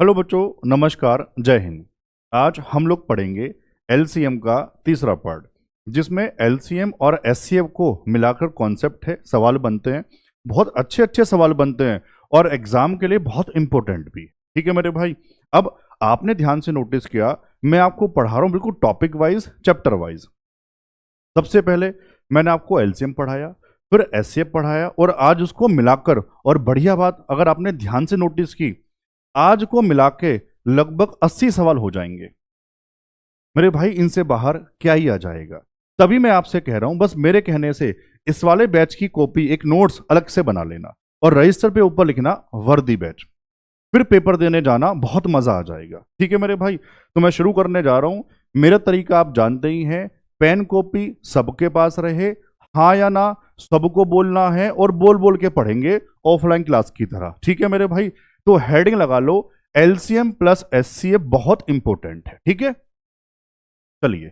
Hello बच्चों, नमस्कार, जय हिंद। आज हम लोग पढ़ेंगे एलसीएम का तीसरा पार्ट, जिसमें एलसीएम और एचसीएफ को मिलाकर कॉन्सेप्ट है, सवाल बनते हैं। बहुत अच्छे अच्छे सवाल बनते हैं और एग्जाम के लिए बहुत इंपॉर्टेंट भी। ठीक है मेरे भाई। अब आपने ध्यान से नोटिस किया, मैं आपको पढ़ा रहा हूं बिल्कुल टॉपिक वाइज, चैप्टर वाइज। सबसे पहले मैंने आपको एलसीएम पढ़ाया, फिर एचसीएफ पढ़ाया और आज उसको मिलाकर, और बढ़िया बात अगर आपने ध्यान से नोटिस की, आज को मिला के लगभग 80 सवाल हो जाएंगे मेरे भाई। इनसे बाहर क्या ही आ जाएगा। तभी मैं आपसे कह रहा हूं, बस मेरे कहने से इस वाले बैच की कॉपी, एक नोट्स अलग से बना लेना और रजिस्टर पे ऊपर लिखना वर्दी बैच। फिर पेपर देने जाना, बहुत मजा आ जाएगा। ठीक है मेरे भाई। तो मैं शुरू करने जा रहा हूं। मेरा तरीका आप जानते ही हैं, पेन कॉपी सबके पास रहे, हाँ या ना सबको बोलना है और बोल बोल के पढ़ेंगे ऑफलाइन क्लास की तरह। ठीक है मेरे भाई। तो हेडिंग लगा लो, एलसीएम प्लस एचसीएफ बहुत इंपॉर्टेंट है। ठीक है, चलिए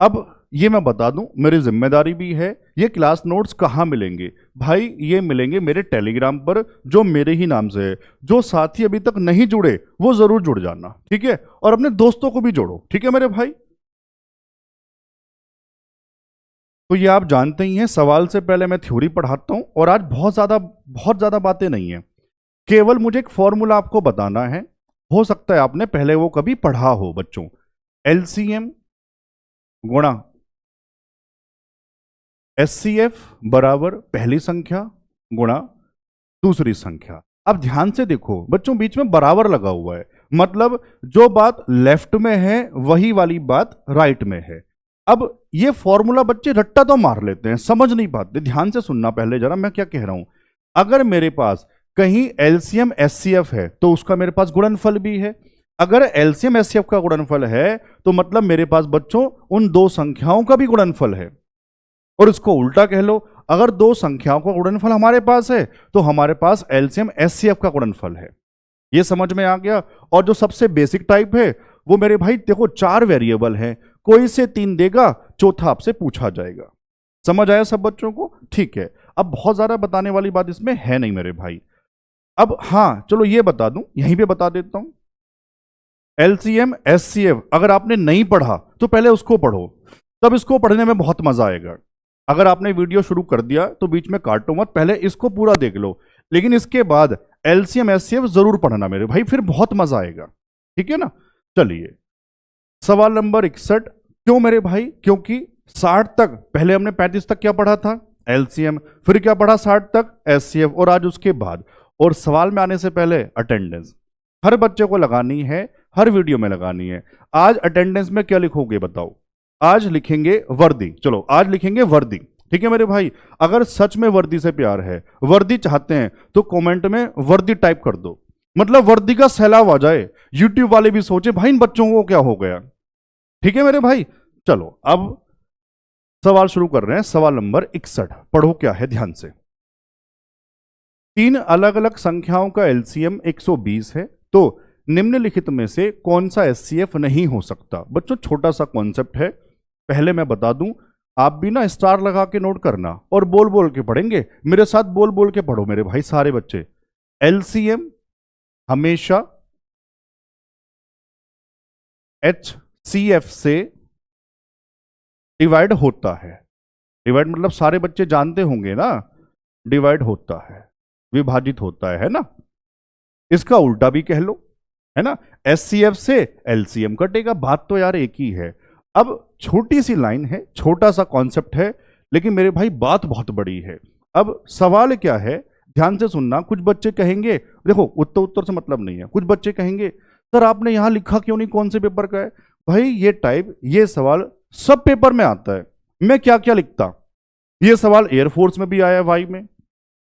अब ये मैं बता दूं, मेरी जिम्मेदारी भी है। ये क्लास नोट्स कहां मिलेंगे भाई? ये मिलेंगे मेरे टेलीग्राम पर, जो मेरे ही नाम से है। जो साथी अभी तक नहीं जुड़े वो जरूर जुड़ जाना, ठीक है? और अपने दोस्तों को भी जोड़ो, ठीक है मेरे भाई। तो ये आप जानते ही हैं, सवाल से पहले मैं थ्योरी पढ़ाता हूं और आज बहुत ज्यादा बातें नहीं है। केवल मुझे एक फॉर्मूला आपको बताना है। हो सकता है आपने पहले वो कभी पढ़ा हो बच्चों। एलसीएम गुणा एचसीएफ बराबर पहली संख्या गुणा दूसरी संख्या। अब ध्यान से देखो बच्चों, बीच में बराबर लगा हुआ है, मतलब जो बात लेफ्ट में है वही वाली बात राइट में है। अब ये फॉर्मूला बच्चे रट्टा तो मार लेते हैं, समझ नहीं पाते। ध्यान से सुनना पहले जरा, मैं क्या कह रहा हूं। अगर मेरे पास कहीं एलसीएम एचसीएफ है तो उसका मेरे पास गुणनफल भी है। अगर एलसीएम एचसीएफ का गुणनफल है तो मतलब मेरे पास बच्चों उन दो संख्याओं का भी गुणनफल है। और इसको उल्टा कह लो, अगर दो संख्याओं का गुणनफल हमारे पास है तो हमारे पास एलसीएम एचसीएफ का गुणनफल है। ये समझ में आ गया। और जो सबसे बेसिक टाइप है वो मेरे भाई देखो, 4 वेरिएबल है, कोई से 3 देगा, चौथा आपसे पूछा जाएगा। समझ आया सब बच्चों को? ठीक है। अब बहुत ज्यादा बताने वाली बात इसमें है नहीं मेरे भाई। अब हाँ चलो ये बता दूं, यहीं पे बता देता हूं। एलसीएम एचसीएफ अगर आपने नहीं पढ़ा तो पहले उसको पढ़ो, तब इसको पढ़ने में बहुत मजा आएगा। अगर आपने वीडियो शुरू कर दिया तो बीच में काटो मत, पहले इसको पूरा देख लो। लेकिन इसके बाद एलसीएम एचसीएफ जरूर पढ़ना मेरे भाई, फिर बहुत मजा आएगा। ठीक है ना? चलिए सवाल नंबर 61। क्यों मेरे भाई? क्योंकि 60 तक, पहले हमने 35 तक क्या पढ़ा था? एलसीएम। फिर क्या पढ़ा? 60 तक एचसीएफ। और आज उसके बाद, और सवाल में आने से पहले अटेंडेंस हर बच्चे को लगानी है, हर वीडियो में लगानी है। आज अटेंडेंस में क्या लिखोगे बताओ? आज लिखेंगे वर्दी। चलो आज लिखेंगे वर्दी। ठीक है मेरे भाई। अगर सच में वर्दी से प्यार है, वर्दी चाहते हैं, तो कमेंट में वर्दी टाइप कर दो, मतलब वर्दी का सैलाब आ जाए। यूट्यूब वाले भी सोचे भाई इन बच्चों को क्या हो गया। ठीक है मेरे भाई। चलो अब सवाल शुरू कर रहे हैं। सवाल नंबर 61 पढ़ो क्या है ध्यान से। 3 अलग अलग संख्याओं का एलसीएम 120 है, तो निम्नलिखित में से कौन सा एचसीएफ नहीं हो सकता? बच्चों छोटा सा कॉन्सेप्ट है, पहले मैं बता दूं, आप भी ना स्टार लगा के नोट करना और बोल बोल के पढ़ेंगे। मेरे साथ बोल बोल के पढ़ो मेरे भाई सारे बच्चे। एलसीएम हमेशा एचसीएफ से डिवाइड होता है। डिवाइड मतलब सारे बच्चे जानते होंगे ना, डिवाइड होता है, विभाजित होता है ना? इसका उल्टा भी कह लो, है ना? एचसीएफ से एलसीएम कटेगा, बात तो यार एक ही है। अब छोटी सी लाइन है, छोटा सा कॉन्सेप्ट है, लेकिन मेरे भाई बात बहुत बड़ी है। अब सवाल क्या है, ध्यान से सुनना। कुछ बच्चे कहेंगे, देखो उत्तर उत्तर से मतलब नहीं है, कुछ बच्चे कहेंगे सर आपने यहां लिखा क्यों नहीं, कौन से पेपर का है? भाई ये टाइप, ये सवाल सब पेपर में आता है। मैं क्या क्या लिखता? ये सवाल एयरफोर्स में भी आया है, वाई में।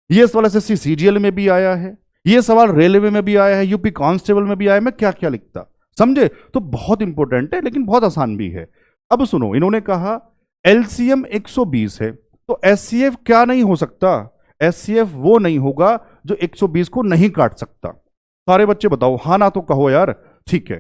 ये सवाल एसएससी सीजीएल में भी आया है। ये सवाल रेलवे में भी आया है, यूपी कांस्टेबल में भी आया है। मैं क्या क्या लिखता, समझे? तो बहुत इंपॉर्टेंट है, लेकिन बहुत आसान भी है। अब सुनो, इन्होंने कहा एलसीएम 120 है, तो एचसीएफ क्या नहीं हो सकता? एचसीएफ वो नहीं होगा जो 120 को नहीं काट सकता। सारे बच्चे बताओ हाँ ना तो कहो यार। ठीक है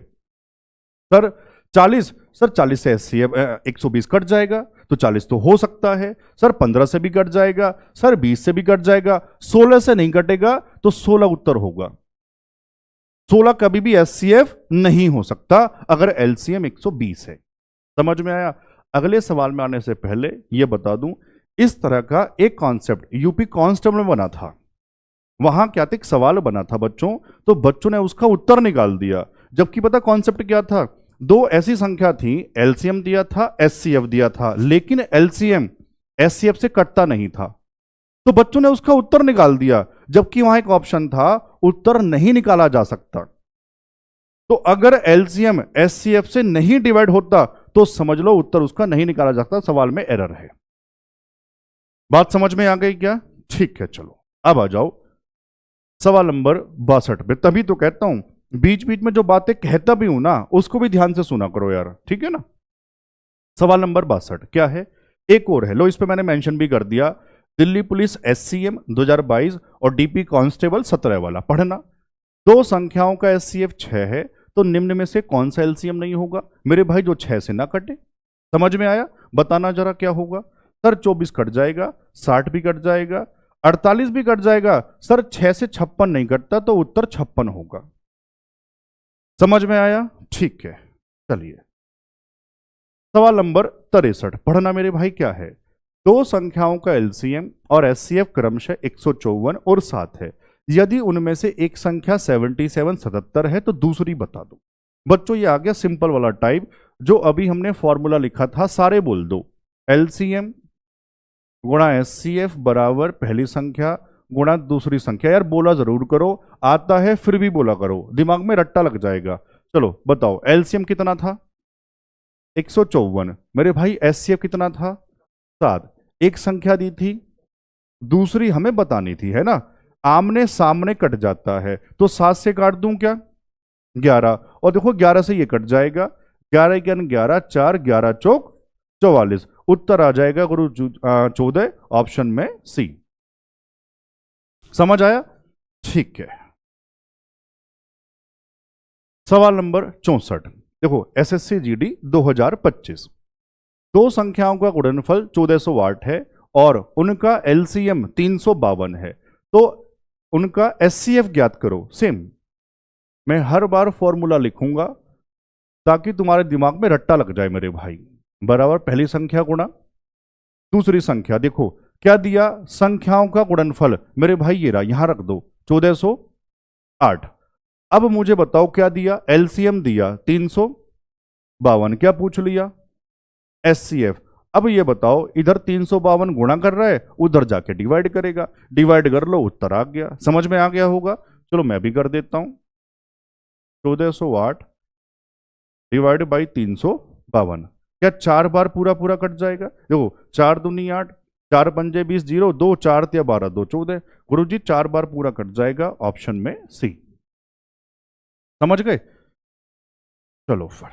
सर 40, सर 40 से एचसीएफ 120 कट जाएगा, तो 40 तो हो सकता है। सर 15 से भी कट जाएगा, सर 20 से भी कट जाएगा, 16 से नहीं कटेगा, तो 16 उत्तर होगा। 16 कभी भी एचसीएफ नहीं हो सकता अगर एलसीएम 120 है। समझ में आया? अगले सवाल में आने से पहले यह बता दूं, इस तरह का एक कॉन्सेप्ट यूपी कांस्टेबल में बना था। वहां क्या था, एक सवाल बना था बच्चों, तो बच्चों ने उसका उत्तर निकाल दिया। जबकि पता कॉन्सेप्ट क्या था, दो ऐसी संख्या थी, एलसीएम दिया था, एचसीएफ दिया था, लेकिन एलसीएम एचसीएफ से कटता नहीं था, तो बच्चों ने उसका उत्तर निकाल दिया। जबकि वहां एक ऑप्शन था, उत्तर नहीं निकाला जा सकता। तो अगर एलसीएम एचसीएफ से नहीं डिवाइड होता तो समझ लो उत्तर उसका नहीं निकाला जा सकता, सवाल में एरर है। बात समझ में आ गई क्या? ठीक है, चलो अब आ जाओ सवाल नंबर 62 पे। तभी तो कहता हूं बीच बीच में जो बातें कहता भी हूं ना, उसको भी ध्यान से सुना करो यार, ठीक है ना। सवाल नंबर 62 क्या है, एक और है, लो इस पे मैंने मेंशन भी कर दिया, दिल्ली पुलिस एससीएम 2022 और डीपी कांस्टेबल 17 वाला पढ़ना। दो संख्याओं का एचसीएफ 6 है, तो निम्न में से कौन सा एलसीएम नहीं होगा? मेरे भाई जो 6 से ना कटे। समझ में आया? बताना जरा क्या होगा। सर 24 कट जाएगा, 60 भी कट जाएगा, 48 भी कट जाएगा। सर 6 से 56 नहीं कटता, तो उत्तर 56 होगा। समझ में आया? ठीक है, चलिए सवाल नंबर 63 पढ़ना मेरे भाई। क्या है, दो संख्याओं का एलसीएम और एचसीएफ क्रमशः 154 और 7 है। यदि उनमें से एक संख्या 77 77 है तो दूसरी बता दो। बच्चों ये आ गया सिंपल वाला टाइप, जो अभी हमने फॉर्मूला लिखा था, सारे बोल दो। एलसीएम गुणा एचसीएफ बराबर पहली संख्या गुणा दूसरी संख्या। यार बोला जरूर करो, आता है फिर भी बोला करो, दिमाग में रट्टा लग जाएगा। चलो बताओ, एलसीएम कितना था? 154। मेरे भाई एचसीएफ कितना था? 7। एक संख्या दी थी, दूसरी हमें बतानी थी, है ना। आमने सामने कट जाता है, तो 7 से काट दूं क्या? 11। और देखो 11 से ये कट जाएगा, 11 ज्ञान 11, 4 11 चौक 44। उत्तर आ जाएगा गुरु 14, ऑप्शन में सी। समझ आया? ठीक है। सवाल नंबर 64 देखो, एसएससी जीडी 2025। दो संख्याओं का गुणनफल 1408 है और उनका एलसीएम 352 है, तो उनका एचसीएफ ज्ञात करो। सेम मैं हर बार फॉर्मूला लिखूंगा ताकि तुम्हारे दिमाग में रट्टा लग जाए मेरे भाई। बराबर पहली संख्या गुणा दूसरी संख्या। देखो क्या दिया, संख्याओं का गुणनफल। मेरे भाई ये रहा, यहां रख दो 1408। अब मुझे बताओ क्या दिया, एलसीएम दिया 352, क्या पूछ लिया? एचसीएफ। अब ये बताओ, इधर 352 गुणा कर रहा है, उधर जाके डिवाइड करेगा, डिवाइड कर लो, उत्तर आ गया। समझ में आ गया होगा। चलो मैं भी कर देता हूं, 1408 डिवाइड बाई 352। क्या 4 बार पूरा पूरा कट जाएगा? देखो 4 दूनी 8, 4 पंजे 20, 0 2 4 या 12 2 14। गुरु जी 4 बार पूरा कट जाएगा, ऑप्शन में सी। समझ गए? चलो फिर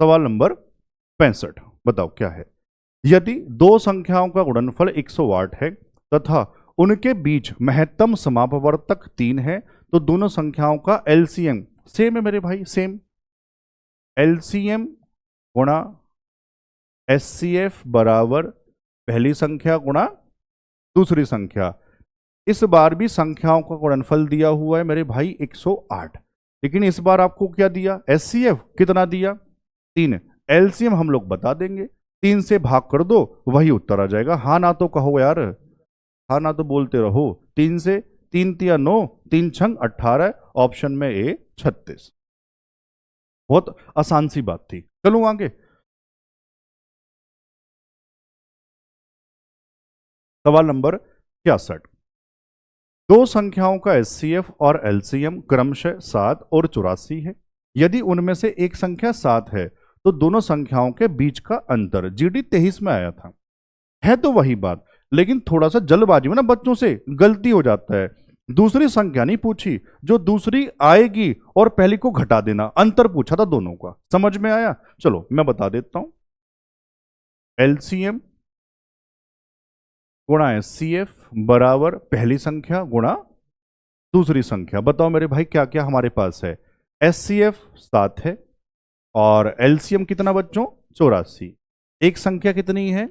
सवाल नंबर 65 बताओ क्या है, यदि दो संख्याओं का गुणनफल 108 है तथा उनके बीच महत्तम समापवर्तक 3 है, तो दोनों संख्याओं का एलसीएम सेम है मेरे भाई, सेम। एलसीएम गुणा एचसीएफ बराबर पहली संख्या गुणा दूसरी संख्या। इस बार भी संख्याओं का गुणनफल दिया हुआ है मेरे भाई 108, लेकिन इस बार आपको क्या दिया, एचसीएफ कितना दिया? 3। एलसीएम हम लोग बता देंगे, 3 से भाग कर दो, वही उत्तर आ जाएगा। हाँ ना तो कहो यार, हाँ ना तो बोलते रहो। 3 से 3 तिया 9, 3 छंग 18, ऑप्शन में ए 36। बहुत आसान सी बात थी। चलूं आगे। सवाल नंबर 66। दो संख्याओं का एचसीएफ और एलसीएम क्रमशः 7 और 84 है। यदि उनमें से एक संख्या 7 है तो दोनों संख्याओं के बीच का अंतर जीडी 23 में आया था। है तो वही बात, लेकिन थोड़ा सा जल्दबाजी में ना बच्चों से गलती हो जाता है। दूसरी संख्या नहीं पूछी, जो दूसरी आएगी और पहली को घटा देना, अंतर पूछा था दोनों का। समझ में आया? चलो मैं बता देता हूं, एलसीएम गुणा एचसीएफ बराबर पहली संख्या गुणा दूसरी संख्या। बताओ मेरे भाई क्या क्या हमारे पास है, एचसीएफ 7 है और एलसीएम कितना बच्चों, 84। एक संख्या कितनी है,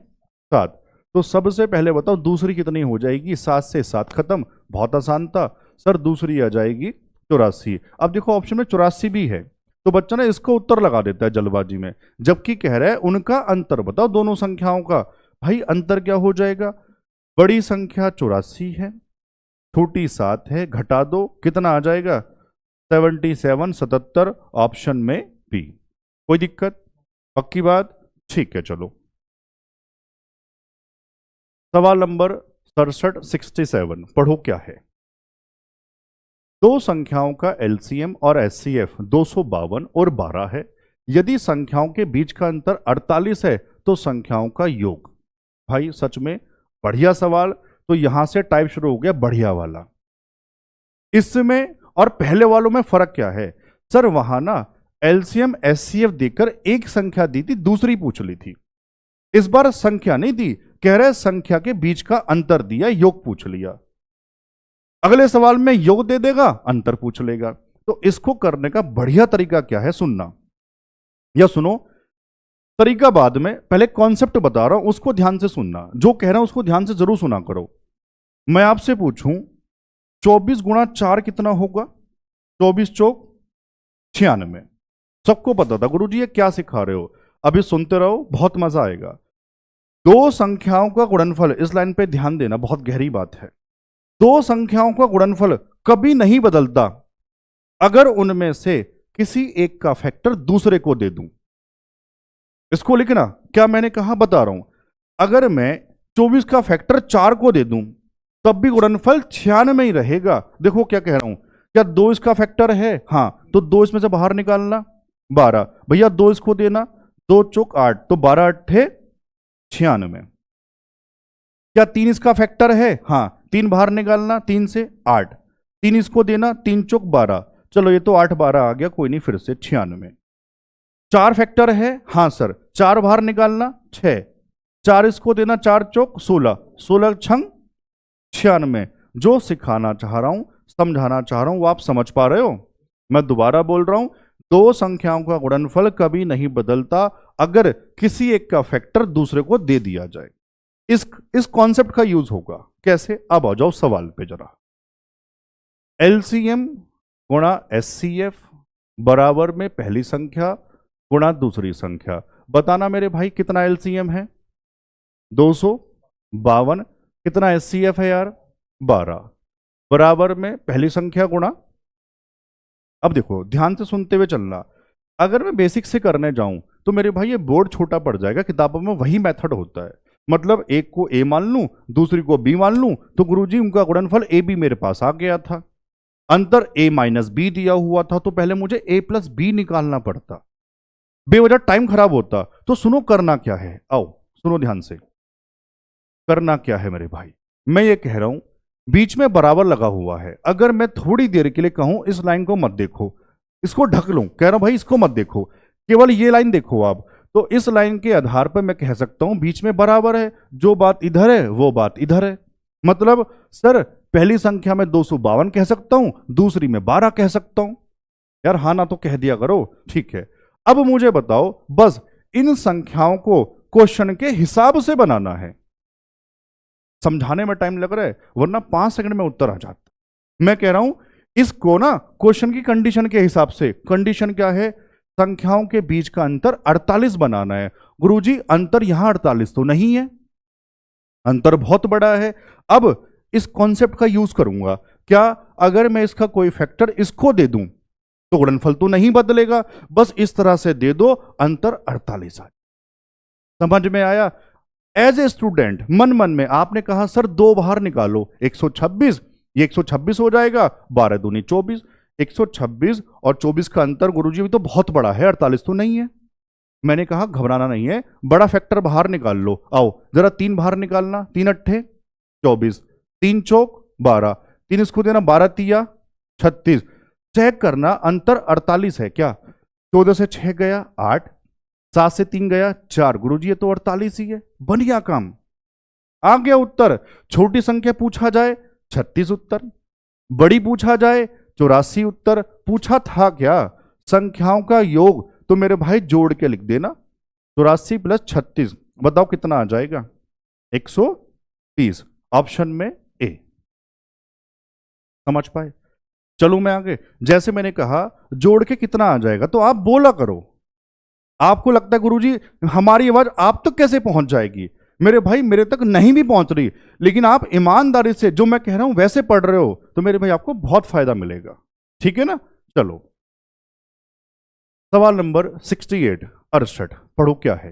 7। तो सबसे पहले बताओ दूसरी कितनी हो जाएगी? 7 से 7 खत्म, बहुत आसान था सर। दूसरी आ जाएगी 84। अब देखो ऑप्शन में 84 भी है, तो बच्चा ना इसको उत्तर लगा देता है जल्दबाजी में, जबकि कह रहा है उनका अंतर बताओ दोनों संख्याओं का। भाई अंतर क्या हो जाएगा, बड़ी संख्या 84 है, छोटी 7 है, घटा दो कितना आ जाएगा 77, 77, ऑप्शन में बी। कोई दिक्कत, पक्की बात, ठीक है। चलो सवाल नंबर 67, 67 पढ़ो क्या है। दो संख्याओं का एलसीएम और एचसीएफ 252 और 12 है। यदि संख्याओं के बीच का अंतर 48 है तो संख्याओं का योग। भाई सच में बढ़िया सवाल। तो यहां से टाइप शुरू हो गया बढ़िया वाला। इसमें और पहले वालों में फर्क क्या है सर, वहां ना एलसीएम एचसीएफ देकर एक संख्या दी थी, दूसरी पूछ ली थी। इस बार संख्या नहीं दी, कह रहे संख्या के बीच का अंतर दिया, योग पूछ लिया। अगले सवाल में योग दे देगा, अंतर पूछ लेगा। तो इसको करने का बढ़िया तरीका क्या है, सुनना या सुनो, तरीका बाद में, पहले कॉन्सेप्ट बता रहा हूं उसको ध्यान से सुनना, जो कह रहा हूं उसको ध्यान से जरूर सुना करो। मैं आपसे पूछूं 24 गुणा 4 कितना होगा, 24 चौक 96। सबको पता था गुरुजी ये क्या सिखा रहे हो, अभी सुनते रहो बहुत मजा आएगा। दो संख्याओं का गुणनफल, इस लाइन पे ध्यान देना बहुत गहरी बात है। दो संख्याओं का गुणनफल कभी नहीं बदलता अगर उनमें से किसी एक का फैक्टर दूसरे को दे दूं। इसको लिखना, क्या मैंने कहा बता रहा हूं। अगर मैं 24 का फैक्टर 4 को दे दूं तब भी गुणनफल 96 में ही रहेगा। देखो क्या कह रहा हूं, क्या 2 इसका फैक्टर है, हां, तो 2 इसमें से बाहर निकालना 12, भैया 2 इसको देना, 2 चौक 8, तो 12 अट्ठे 96। क्या 3 इसका फैक्टर है, हां, 3 बाहर निकालना, 3 से 8, 3 इसको देना, 3 चौक 12, चलो ये तो 8 12 आ गया, कोई नहीं, फिर से 96। 4 फैक्टर है, हां सर, 4 बाहर निकालना 6, 4 इसको देना, 4 चौक 16, 16 छंग 96। जो सिखाना चाह रहा हूं, समझाना चाह रहा हूं, वो आप समझ पा रहे हो। मैं दोबारा बोल रहा हूं, दो संख्याओं का गुणनफल कभी नहीं बदलता अगर किसी एक का फैक्टर दूसरे को दे दिया जाए। इस कॉन्सेप्ट का यूज होगा कैसे, अब आ जाओ सवाल पे जरा। एलसीएम गुणा एचसीएफ बराबर में पहली संख्या गुणा दूसरी संख्या। बताना मेरे भाई कितना एलसीएम है 252, कितना एचसीएफ है यार 12, बराबर में पहली संख्या गुणा। अब देखो ध्यान से सुनते हुए चलना, अगर मैं बेसिक से करने जाऊं तो मेरे भाई ये बोर्ड छोटा पड़ जाएगा, किताबों में वही मेथड होता है। मतलब एक को ए मान लूं, दूसरी को बी मान लूं, तो गुरुजी उनका गुणनफल ए बी मेरे पास आ गया था। अंतर a माइनस बी दिया हुआ था, तो पहले मुझे a प्लस बी निकालना पड़ता, बेवजह टाइम खराब होता। तो सुनो करना क्या है, आओ सुनो ध्यान से, करना क्या है मेरे भाई। मैं ये कह रहा हूं बीच में बराबर लगा हुआ है, अगर मैं थोड़ी देर के लिए कहूं इस लाइन को मत देखो, इसको ढक लूं, कह रहा हूं भाई इसको मत देखो, केवल ये लाइन देखो आप, तो इस लाइन के आधार पर मैं कह सकता हूं बीच में बराबर है, जो बात इधर है वो बात इधर है। मतलब सर पहली संख्या में 252 कह सकता हूं, दूसरी में 12 कह सकता हूं। यार हाँ ना तो कह दिया करो, ठीक है। अब मुझे बताओ बस इन संख्याओं को क्वेश्चन के हिसाब से बनाना है। समझाने में टाइम लग रहा है, वरना 5 सेकंड में उत्तर आ जाता। मैं कह रहा हूं इसको ना क्वेश्चन की कंडीशन के हिसाब से, कंडीशन क्या है, संख्याओं के बीच का अंतर 48 बनाना है। गुरुजी अंतर यहां 48 तो नहीं है, अंतर बहुत बड़ा है। अब इस कॉन्सेप्ट का यूज करूंगा, क्या अगर मैं इसका कोई फैक्टर इसको दे दूं तो गुणनफल तो नहीं बदलेगा, बस इस तरह से दे दो, अंतर 48 आ। समझ में आया। एज ए स्टूडेंट मन मन में आपने कहा सर 2 बाहर निकालो, 126, ये 126 हो जाएगा, 12 दूनी 24, 126 और 24 का अंतर गुरुजी तो बहुत बड़ा है, 48 तो नहीं है। मैंने कहा घबराना नहीं है, बड़ा फैक्टर बाहर निकाल लो, आओ जरा 3 बाहर निकालना, 3 अट्ठे 24, 3 चौक 12, 3 इसको देना, 12 तिया 36, चेक करना अंतर 48 है क्या, 14 से 6 गया 8, 7 से 3 गया 4, गुरुजी ये तो 48 ही है, बढ़िया काम, आ गया उत्तर। छोटी संख्या पूछा जाए 36 उत्तर, बड़ी पूछा जाए 84 उत्तर। पूछा था क्या संख्याओं का योग, तो मेरे भाई जोड़ के लिख देना, 84 प्लस 36 बताओ कितना आ जाएगा 130, ऑप्शन में ए। समझ पाए। चलूं मैं आगे। जैसे मैंने कहा जोड़ के कितना आ जाएगा, तो आप बोला करो। आपको लगता है गुरुजी हमारी आवाज आप तक कैसे पहुंच जाएगी, मेरे भाई मेरे तक नहीं भी पहुंच रही, लेकिन आप ईमानदारी से जो मैं कह रहा हूं वैसे पढ़ रहे हो, तो मेरे भाई आपको बहुत फायदा मिलेगा। ठीक है ना। चलो सवाल नंबर 68 68 पढ़ो क्या है।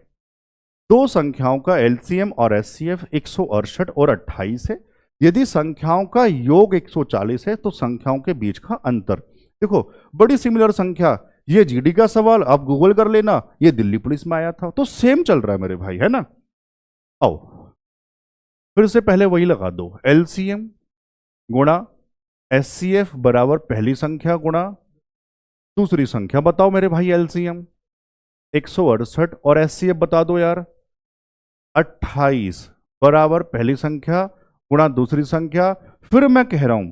दो संख्याओं का एलसीएम और एचसीएफ 168 और 28 है। यदि संख्याओं का योग 140 है तो संख्याओं के बीच का अंतर। देखो बड़ी सिमिलर संख्या, ये जीडी का सवाल आप गूगल कर लेना, ये दिल्ली पुलिस में आया था, तो सेम चल रहा है मेरे भाई, है ना। आओ फिर से पहले वही लगा दो, एलसीएम गुणा एचसीएफ बराबर पहली संख्या गुणा दूसरी संख्या। बताओ मेरे भाई एलसीएम 168 और एचसीएफ बता दो यार 28 बराबर पहली संख्या गुणा दूसरी संख्या। फिर मैं कह रहा हूं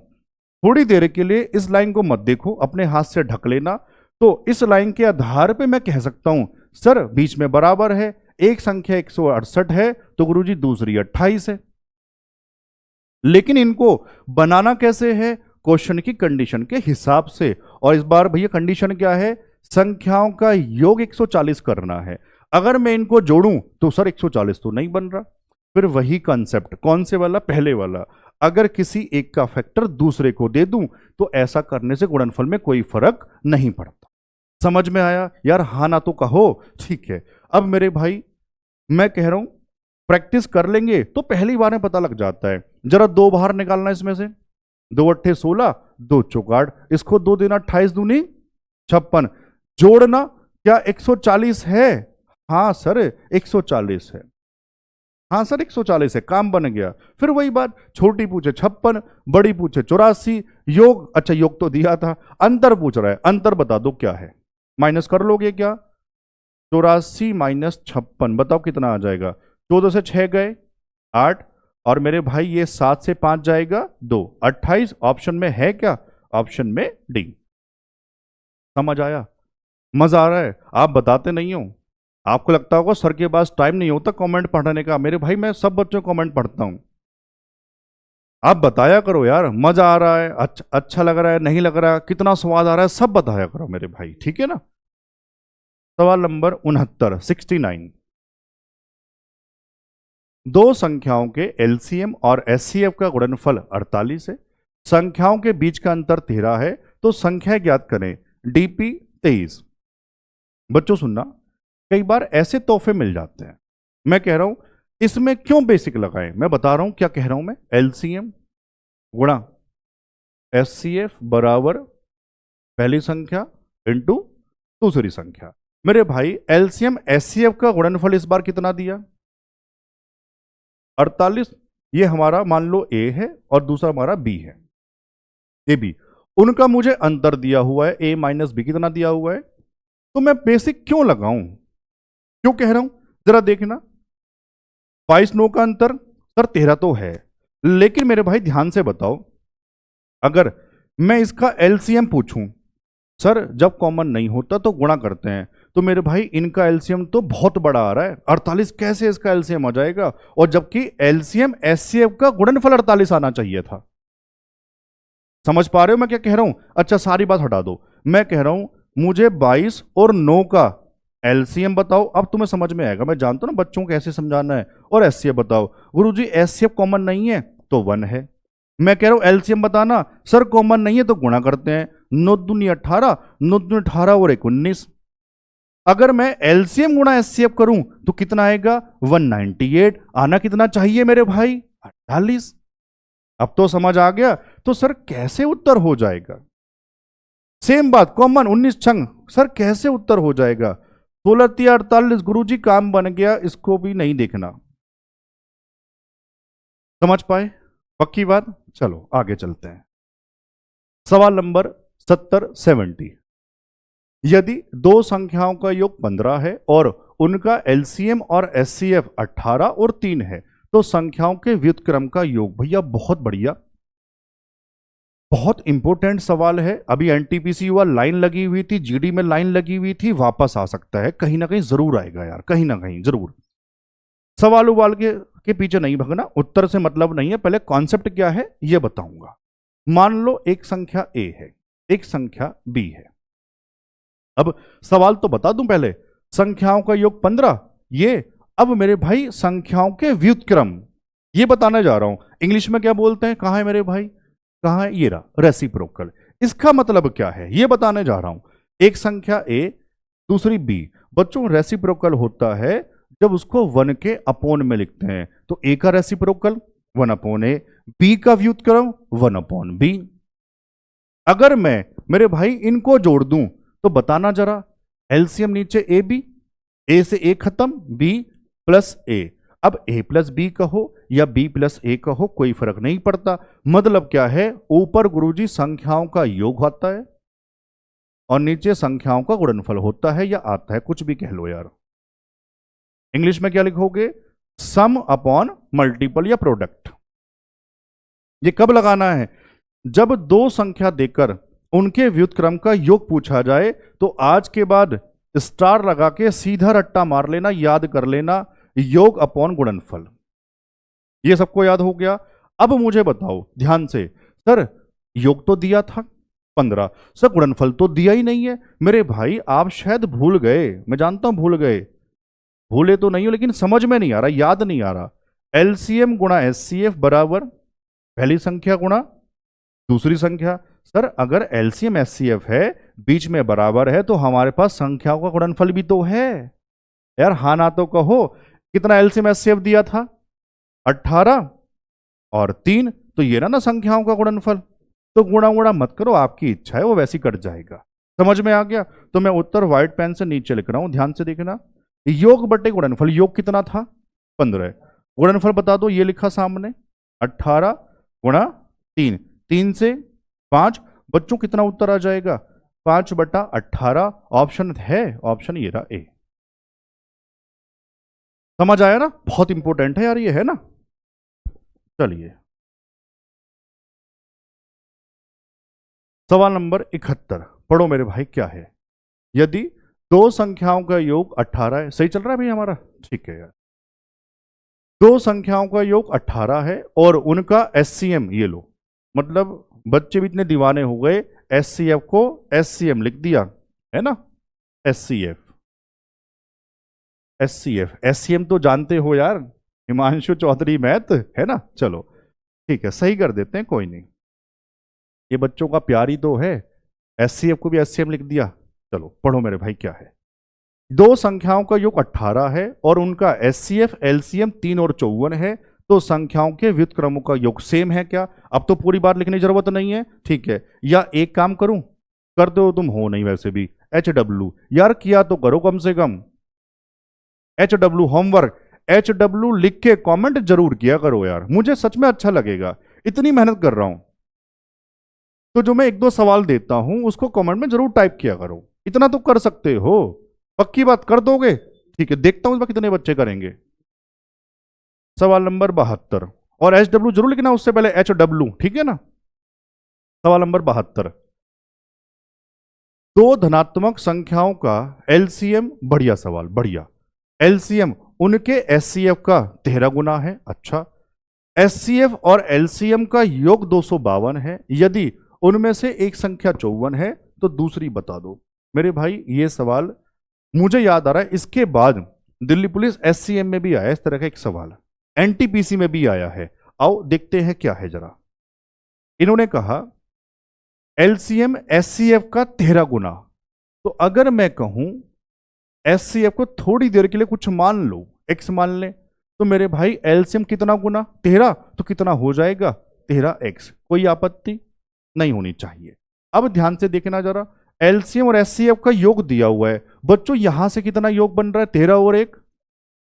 थोड़ी देर के लिए इस लाइन को मत देखो, अपने हाथ से ढक लेना। तो इस लाइन के आधार पे मैं कह सकता हूं सर बीच में बराबर है, एक संख्या 168 है तो गुरुजी दूसरी 28 है। लेकिन इनको बनाना कैसे है, क्वेश्चन की कंडीशन के हिसाब से। और इस बार भैया कंडीशन क्या है, संख्याओं का योग 140 करना है। अगर मैं इनको जोड़ूं तो सर 140 तो नहीं बन रहा। फिर वही कॉन्सेप्ट, कौन से वाला, पहले वाला, अगर किसी एक का फैक्टर दूसरे को दे दूं तो ऐसा करने से गुणनफल में कोई फर्क नहीं पड़ता। समझ में आया यार, हाँ ना तो कहो। ठीक है, अब मेरे भाई मैं कह रहा हूं प्रैक्टिस कर लेंगे तो पहली बार में पता लग जाता है। जरा दो बाहर निकालना, इसमें से 2 अट्ठे 16, 2 चौक 8, इसको 2 देना 28 दूनी 56, जोड़ना क्या 140 है, हाँ सर 140 है, हाँ सर 140 है, काम बन गया। फिर वही बात, छोटी पूछे 56, बड़ी पूछे 84, योग, अच्छा योग तो दिया था, अंतर पूछ रहा है, अंतर बता दो क्या है, माइनस कर लोगे क्या, 84 माइनस 56 बताओ कितना आ जाएगा। 14 से 6 गए 8, और मेरे भाई ये 7 से 5 जाएगा 2, 28 ऑप्शन में है क्या, ऑप्शन में डी। समझ आया, मजा आ रहा है, आप बताते नहीं हो। आपको लगता होगा सर के पास टाइम नहीं होता कमेंट पढ़ने का, मेरे भाई मैं सब बच्चों को कमेंट पढ़ता हूं। आप बताया करो यार, मजा आ रहा है, अच्छा लग रहा है, नहीं लग रहा है, कितना स्वाद आ रहा है, सब बताया करो मेरे भाई, ठीक है ना। सवाल नंबर 69 69 दो संख्याओं के एलसीएम और एचसीएफ का गुणनफल 48 है। संख्याओं के बीच का अंतर 13 है, तो संख्या ज्ञात करें। डीपी 23। बच्चों सुनना, कई बार ऐसे तोहफे मिल जाते हैं, मैं कह रहा हूं इसमें क्यों बेसिक लगाएं, मैं बता रहा हूं क्या कह रहा हूं मैं। एलसीएम गुणा एचसीएफ बराबर पहली संख्या इंटू दूसरी संख्या। मेरे भाई एलसीएम एचसीएफ का गुणनफल इस बार कितना दिया, 48। ये हमारा मान लो ए है और दूसरा हमारा बी है, ए बी। उनका मुझे अंतर दिया हुआ है, ए माइनस बी कितना दिया हुआ है, तो मैं बेसिक क्यों लगाऊं, क्यों कह रहा हूं जरा देखना। 22 9 का अंतर सर 13 तो है, लेकिन मेरे भाई ध्यान से बताओ, अगर मैं इसका एलसीएम पूछूं, सर जब कॉमन नहीं होता तो गुणा करते हैं, तो मेरे भाई इनका एलसीएम तो बहुत बड़ा आ रहा है, 48 कैसे इसका एलसीएम आ जाएगा, और जबकि एलसीएम एचसीएफ का गुणनफल 48 आना चाहिए था। समझ पा रहे हो मैं क्या कह रहा हूं। अच्छा सारी बात हटा दो, मैं कह रहा हूं मुझे 22 और 9 का एलसीएम बताओ। अब तुम्हें समझ में आएगा, मैं जानता हूं ना बच्चों को कैसे समझाना है। और एचसीएफ बताओ, गुरुजी एचसीएफ कॉमन नहीं है तो 1 है। मैं कह रहा हूं एलसीएम बताना, सर कॉमन नहीं है तो गुणा करते हैं, 9 दूनी 18, 9 दूनी 18 और 1 19। अगर मैं एलसीएम गुणा एचसीएफ करूं तो कितना आएगा, 198। आना कितना चाहिए मेरे भाई, 48। अब तो समझ आ गया, तो सर कैसे उत्तर हो जाएगा। सेम बात, कॉमन 19 छंग, सर कैसे उत्तर हो जाएगा, 16 3 48। गुरुजी काम बन गया, इसको भी नहीं देखना। समझ पाए, पक्की बात। चलो आगे चलते हैं। सवाल नंबर 70 70 यदि दो संख्याओं का योग 15 है और उनका एलसीएम और एचसीएफ 18 और 3 है, तो संख्याओं के व्युत्क्रम का योग। भैया बहुत बढ़िया, बहुत इंपॉर्टेंट सवाल है। अभी एनटीपीसी हुआ, लाइन लगी हुई थी, जीडी में लाइन लगी हुई थी, वापस आ सकता है, कहीं ना कहीं जरूर आएगा यार, कहीं ना कहीं जरूर। सवाल उबाल के पीछे नहीं भगना, उत्तर से मतलब नहीं है, पहले कॉन्सेप्ट क्या है ये बताऊंगा। मान लो एक संख्या ए है, एक संख्या बी है। अब सवाल तो बता दूं पहले, संख्याओं का योग 15 ये। अब मेरे भाई संख्याओं के व्युत्क्रम ये बताने जा रहा हूं। इंग्लिश में क्या बोलते हैं, कहां है मेरे भाई, कहां है, ये रहा, रेसिप्रोकल। इसका मतलब क्या है ये बताने जा रहा हूं। एक संख्या ए दूसरी बी, बच्चों रेसिप्रोकल होता है जब उसको 1 के अपोन में लिखते हैं। तो ए का रेसिप्रोकल 1 अपॉन ए, बी का व्युत्क्रम 1 अपॉन बी। अगर मैं मेरे भाई इनको जोड़ दूं तो बताना जरा, एलसीएम नीचे ए बी, ए से ए खत्म, बी प्लस ए। अब ए प्लस बी कहो या बी प्लस ए कहो कोई फर्क नहीं पड़ता। मतलब क्या है, ऊपर गुरुजी संख्याओं का योग होता है और नीचे संख्याओं का गुणनफल होता है या आता है, कुछ भी कह लो यार। इंग्लिश में क्या लिखोगे, सम अपॉन मल्टीपल या प्रोडक्ट। ये कब लगाना है, जब दो संख्या देकर उनके व्युत्क्रम का योग पूछा जाए तो आज के बाद स्टार लगा के सीधा रट्टा मार लेना, याद कर लेना, योग अपॉन गुणनफल। ये सबको याद हो गया। अब मुझे बताओ ध्यान से, सर योग तो दिया था 15, सर गुणनफल तो दिया ही नहीं है। मेरे भाई आप शायद भूल गए, मैं जानता हूं भूल गए, भूले तो नहीं हो लेकिन समझ में नहीं आ रहा, याद नहीं आ रहा। एलसीएम गुणा एचसीएफ बराबर पहली संख्या गुणा दूसरी संख्या। सर अगर एलसीएम एचसीएफ है बीच में बराबर है तो हमारे पास संख्याओं का गुणनफल भी तो है यार। हाँ ना तो कहो, कितना एलसीएम एचसीएफ दिया था, 18 और 3, तो ये ना संख्याओं का गुणनफल। तो गुणा गुणा मत करो, आपकी इच्छा है वो वैसी कट जाएगा। समझ में आ गया। तो मैं उत्तर व्हाइट पेन से नीचे लिख रहा हूं, ध्यान से देखना। योग बटे गुणनफल, योग कितना था 15, गुणनफल बता दो, ये लिखा सामने 18 गुणा 3, 3 से 5, बच्चों कितना उत्तर आ जाएगा 5 बटा 18। ऑप्शन है, ऑप्शन ये रहा ए। समझ आया ना, बहुत इंपॉर्टेंट है यार ये, है ना। चलिए सवाल नंबर 71 पढ़ो मेरे भाई, क्या है। यदि दो संख्याओं का योग 18 है, सही चल रहा है भाई हमारा, ठीक है यार। दो संख्याओं का योग 18 है और उनका एचसीएम ये लो, मतलब बच्चे भी इतने दीवाने हो गए, एचसीएफ को एचसीएम लिख दिया, है ना। एचसीएफ एचसीएफ एचसीएम तो जानते हो यार, हिमांशु चौधरी मैथ, है ना। चलो ठीक है, सही कर देते हैं, कोई नहीं, ये बच्चों का प्यार ही तो है। एचसीएफ को भी एचसीएम लिख दिया। चलो पढ़ो मेरे भाई, क्या है। दो संख्याओं का योग 18 है और उनका एचसीएफ एलसीएम 3 और 54 है, तो संख्याओं के व्युत्क्रमों का योग सेम है क्या। अब तो पूरी बात लिखने की जरूरत नहीं है, ठीक है। या एक काम करूं, कर दो, तुम हो नहीं वैसे भी, HW यार किया तो करो कम से कम, HW होमवर्क, HW लिख के कमेंट जरूर किया करो यार, मुझे सच में अच्छा लगेगा, इतनी मेहनत कर रहा हूं। तो जो मैं एक दो सवाल देता हूं उसको कमेंट में जरूर टाइप किया करो, इतना तो कर सकते हो, पक्की बात कर दोगे, ठीक है। देखता हूं इस बार कितने बच्चे करेंगे। सवाल नंबर 72, और HW जरूर लिखना उससे पहले HW, ठीक है ना। सवाल नंबर 72, दो धनात्मक संख्याओं का एलसीएम, बढ़िया सवाल, बढ़िया। एलसीएम उनके एचसीएफ का 13 गुना है, अच्छा। एचसीएफ और एलसीएम का योग 252 है, यदि उनमें से एक संख्या 54 है तो दूसरी बता दो। मेरे भाई ये सवाल मुझे याद आ रहा है, इसके बाद दिल्ली पुलिस एससीएम में भी आया इस तरह का एक सवाल, एनटीपीसी में भी आया है। आओ देखते हैं क्या है जरा। इन्होंने कहा एलसीएम एचसीएफ का 13 गुना, तो अगर मैं कहूं एचसीएफ को थोड़ी देर के लिए कुछ मान लो, एक्स मान ले, तो मेरे भाई एलसीएम कितना गुना 13, तो कितना हो जाएगा 13x। कोई आपत्ति नहीं होनी चाहिए। अब ध्यान से देखना जरा, एलसीएम और एचसीएफ का योग दिया हुआ है बच्चों, यहां से कितना योग बन रहा है 13 और 1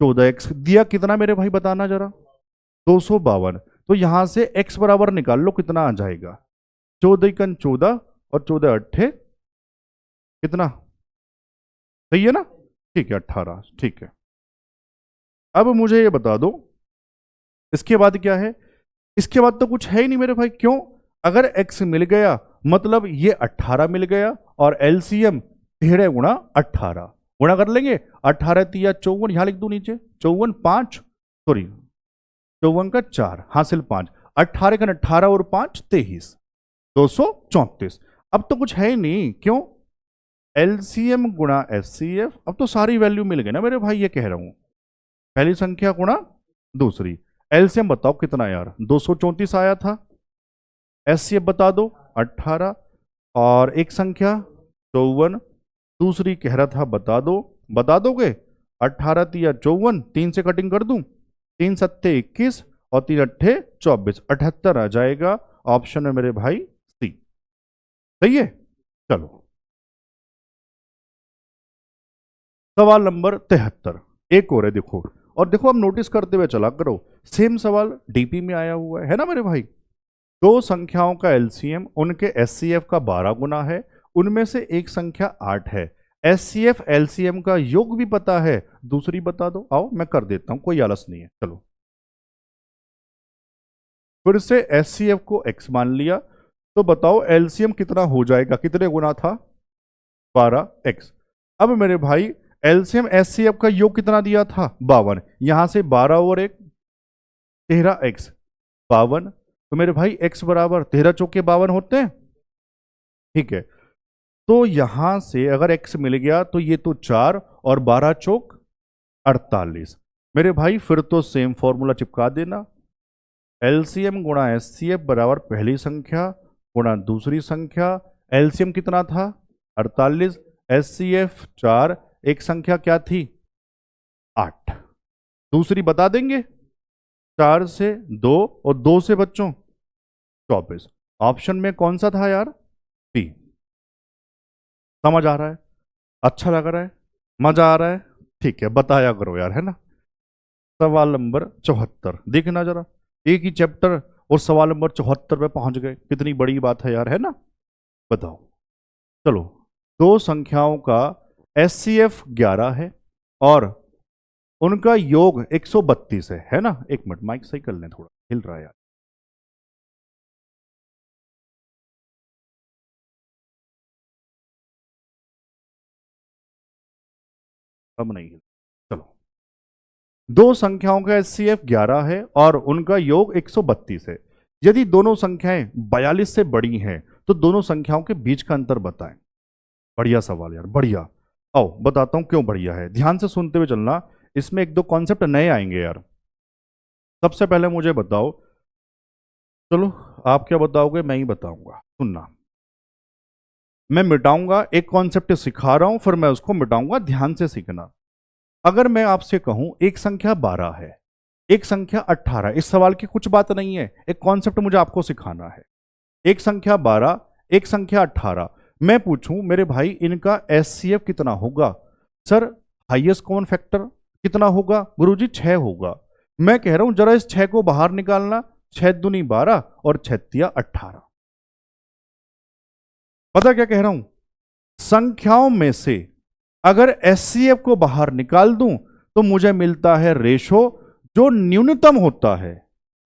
14x दिया, कितना मेरे भाई बताना जरा 252। तो यहां से x बराबर निकाल लो, कितना आ जाएगा 14 14 और 14 अट्ठे कितना, सही है ना, ठीक है 18, ठीक है। अब मुझे ये बता दो इसके बाद क्या है। इसके बाद तो कुछ है ही नहीं मेरे भाई, क्यों, अगर x मिल गया मतलब ये 18 मिल गया और एलसीएम 13 गुणा 18, गुणा कर लेंगे, 18 तिया 54, यहां लिख दू नीचे 54 5, सॉरी 54 का 4 हासिल 5, 18 का 18 और 5 23, 234। अब तो कुछ है ही नहीं, क्यों? एलसीएम गुणा एचसीएफ, अब तो सारी वैल्यू मिल गई ना मेरे भाई, ये कह रहा हूं। पहली संख्या गुणा दूसरी, एलसीएम बताओ कितना यार, 234 आया था। एचसीएफ बता दो 18, और एक संख्या 54, दूसरी कह रहा था बता दो, बता दोगे? 18 तिया 54, 3 से कटिंग कर दूं, 3 सत्ते 21 और 3 अट्ठे 24, 78 आ जाएगा। ऑप्शन है मेरे भाई सी, सही है। चलो सवाल नंबर 73, एक और है देखो, और देखो अब नोटिस करते हुए चला करो, सेम सवाल डीपी में आया हुआ है ना मेरे भाई। दो संख्याओं का एलसीएम उनके एचसीएफ का 12 गुना है, उनमें से एक संख्या 8 है। एचसीएफ एलसीएम का योग भी पता है, दूसरी बता दो। आओ मैं कर देता हूं, कोई आलस नहीं है। चलो फिर से एचसीएफ को x मान लिया, तो बताओ एलसीएम कितना हो जाएगा, कितने गुना था? 12x। अब मेरे भाई एलसीएम एचसीएफ का योग कितना दिया था? 52। यहां से 12 और 1 13x 52, तो मेरे भाई x बराबर 13 चौके 52 होते हैं, ठीक है। तो यहां से अगर x मिल गया तो ये तो 4 और 12 चौक 48। मेरे भाई फिर तो सेम फॉर्मूला चिपका देना, एलसीएम गुणा एचसीएफ बराबर पहली संख्या गुणा दूसरी संख्या। एलसीएम कितना था? 48, एचसीएफ 4, एक संख्या क्या थी? 8, दूसरी बता देंगे? 4 से 2 और 2 से बच्चों 24। ऑप्शन में कौन सा था यार? बी। समझ आ रहा है? अच्छा लग रहा है? मजा आ रहा है? ठीक है, बताया करो यार, है ना। सवाल नंबर 74 देखना जरा, एक ही चैप्टर और सवाल नंबर 74 पे पहुंच गए, कितनी बड़ी बात है यार, है ना। बताओ, चलो दो संख्याओं का एचसीएफ 11 है और उनका योग 132 है ना। एक मिनट माइक सही कर लें, थोड़ा हिल रहा है यार। अब नहीं हिल, चलो। दो संख्याओं का एचसीएफ 11 है और उनका योग 132 है। यदि दोनों संख्याएं 42 से बड़ी हैं तो दोनों संख्याओं के बीच का अंतर बताएं। बढ़िया सवाल यार, बढ़िया। आओ बताता हूं क्यों बढ़िया है, ध्यान से सुनते हुए चलना, इसमें एक दो कॉन्सेप्ट नए आएंगे यार। सबसे पहले मुझे बताओ, चलो आप क्या बताओगे, मैं ही बताऊंगा, सुनना। मैं मिटाऊंगा एक कॉन्सेप्ट सिखा रहा हूं, फिर मैं उसको मिटाऊंगा, ध्यान से सीखना। अगर मैं आपसे कहूं एक संख्या 12 है, एक संख्या 18, इस सवाल की कुछ बात नहीं है, एक कॉन्सेप्ट मुझे आपको सिखाना है। एक संख्या 12, एक संख्या 18, मैं पूछूं मेरे भाई इनका एचसीएफ कितना होगा? सर हाईएस्ट कॉमन फैक्टर कितना होगा? गुरुजी 6 होगा। मैं कह रहा हूं जरा इस 6 को बाहर निकालना, 6 दूनी 12 और 6 तिया 18। पता क्या कह रहा हूं? संख्याओं में से अगर एचसीएफ को बाहर निकाल दूं तो मुझे मिलता है रेशो जो न्यूनतम होता है।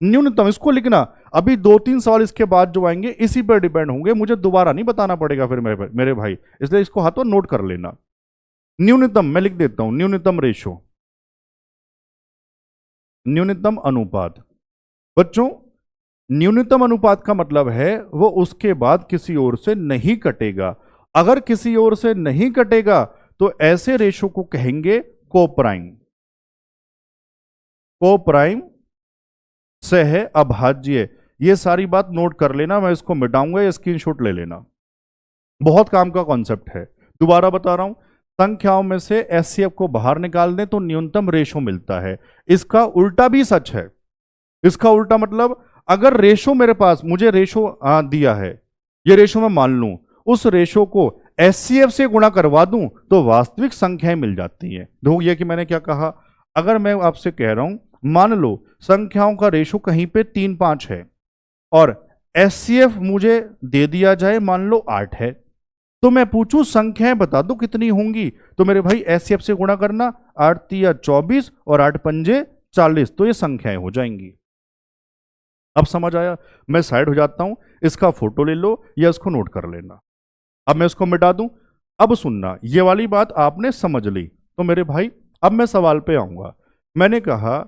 न्यूनतम, इसको लिखना। अभी 2-3 सवाल इसके बाद जो आएंगे इसी पर डिपेंड होंगे, मुझे दोबारा नहीं बताना पड़ेगा फिर मेरे भाई, इसलिए इसको हाथों नोट कर लेना। न्यूनतम मैं लिख देता हूं, न्यूनतम रेशो, न्यूनतम अनुपात। बच्चों न्यूनतम अनुपात का मतलब है वो उसके बाद किसी और से नहीं कटेगा। अगर किसी और से नहीं कटेगा तो ऐसे रेशो को कहेंगे कोप्राइम। कोप्राइम से है अभाज्य। ये सारी बात नोट कर लेना, मैं इसको मिटाऊंगा, ये स्क्रीनशॉट ले लेना, बहुत काम का कॉन्सेप्ट है। दोबारा बता रहा हूं, संख्याओं में से एचसीएफ को बाहर निकाल दें तो न्यूनतम रेशो मिलता है। इसका उल्टा भी सच है। इसका उल्टा मतलब अगर रेशो मेरे पास, मुझे रेशो दिया है, ये रेशो मैं मान लूं, उस रेशो को एचसीएफ से गुणा करवा दूं तो वास्तविक संख्याएं मिल जाती हैं। देखो ये कि मैंने क्या कहा, अगर मैं आपसे कह रहा हूं मान लो संख्याओं का रेशो कहीं पे 3-5 है और एचसीएफ मुझे दे दिया जाए मान लो 8 है, तो मैं पूछूं संख्याएं बता दो कितनी होंगी, तो मेरे भाई एचसीएफ से गुणा करना, 8 तिया 24 और 8 पंजे 40, तो ये संख्याएं हो जाएंगी। अब समझ आया? मैं साइड हो जाता हूं, इसका फोटो ले लो या इसको नोट कर लेना। अब मैं इसको मिटा दूं। अब सुनना, ये वाली बात आपने समझ ली, तो मेरे भाई अब मैं सवाल पे आऊंगा। मैंने कहा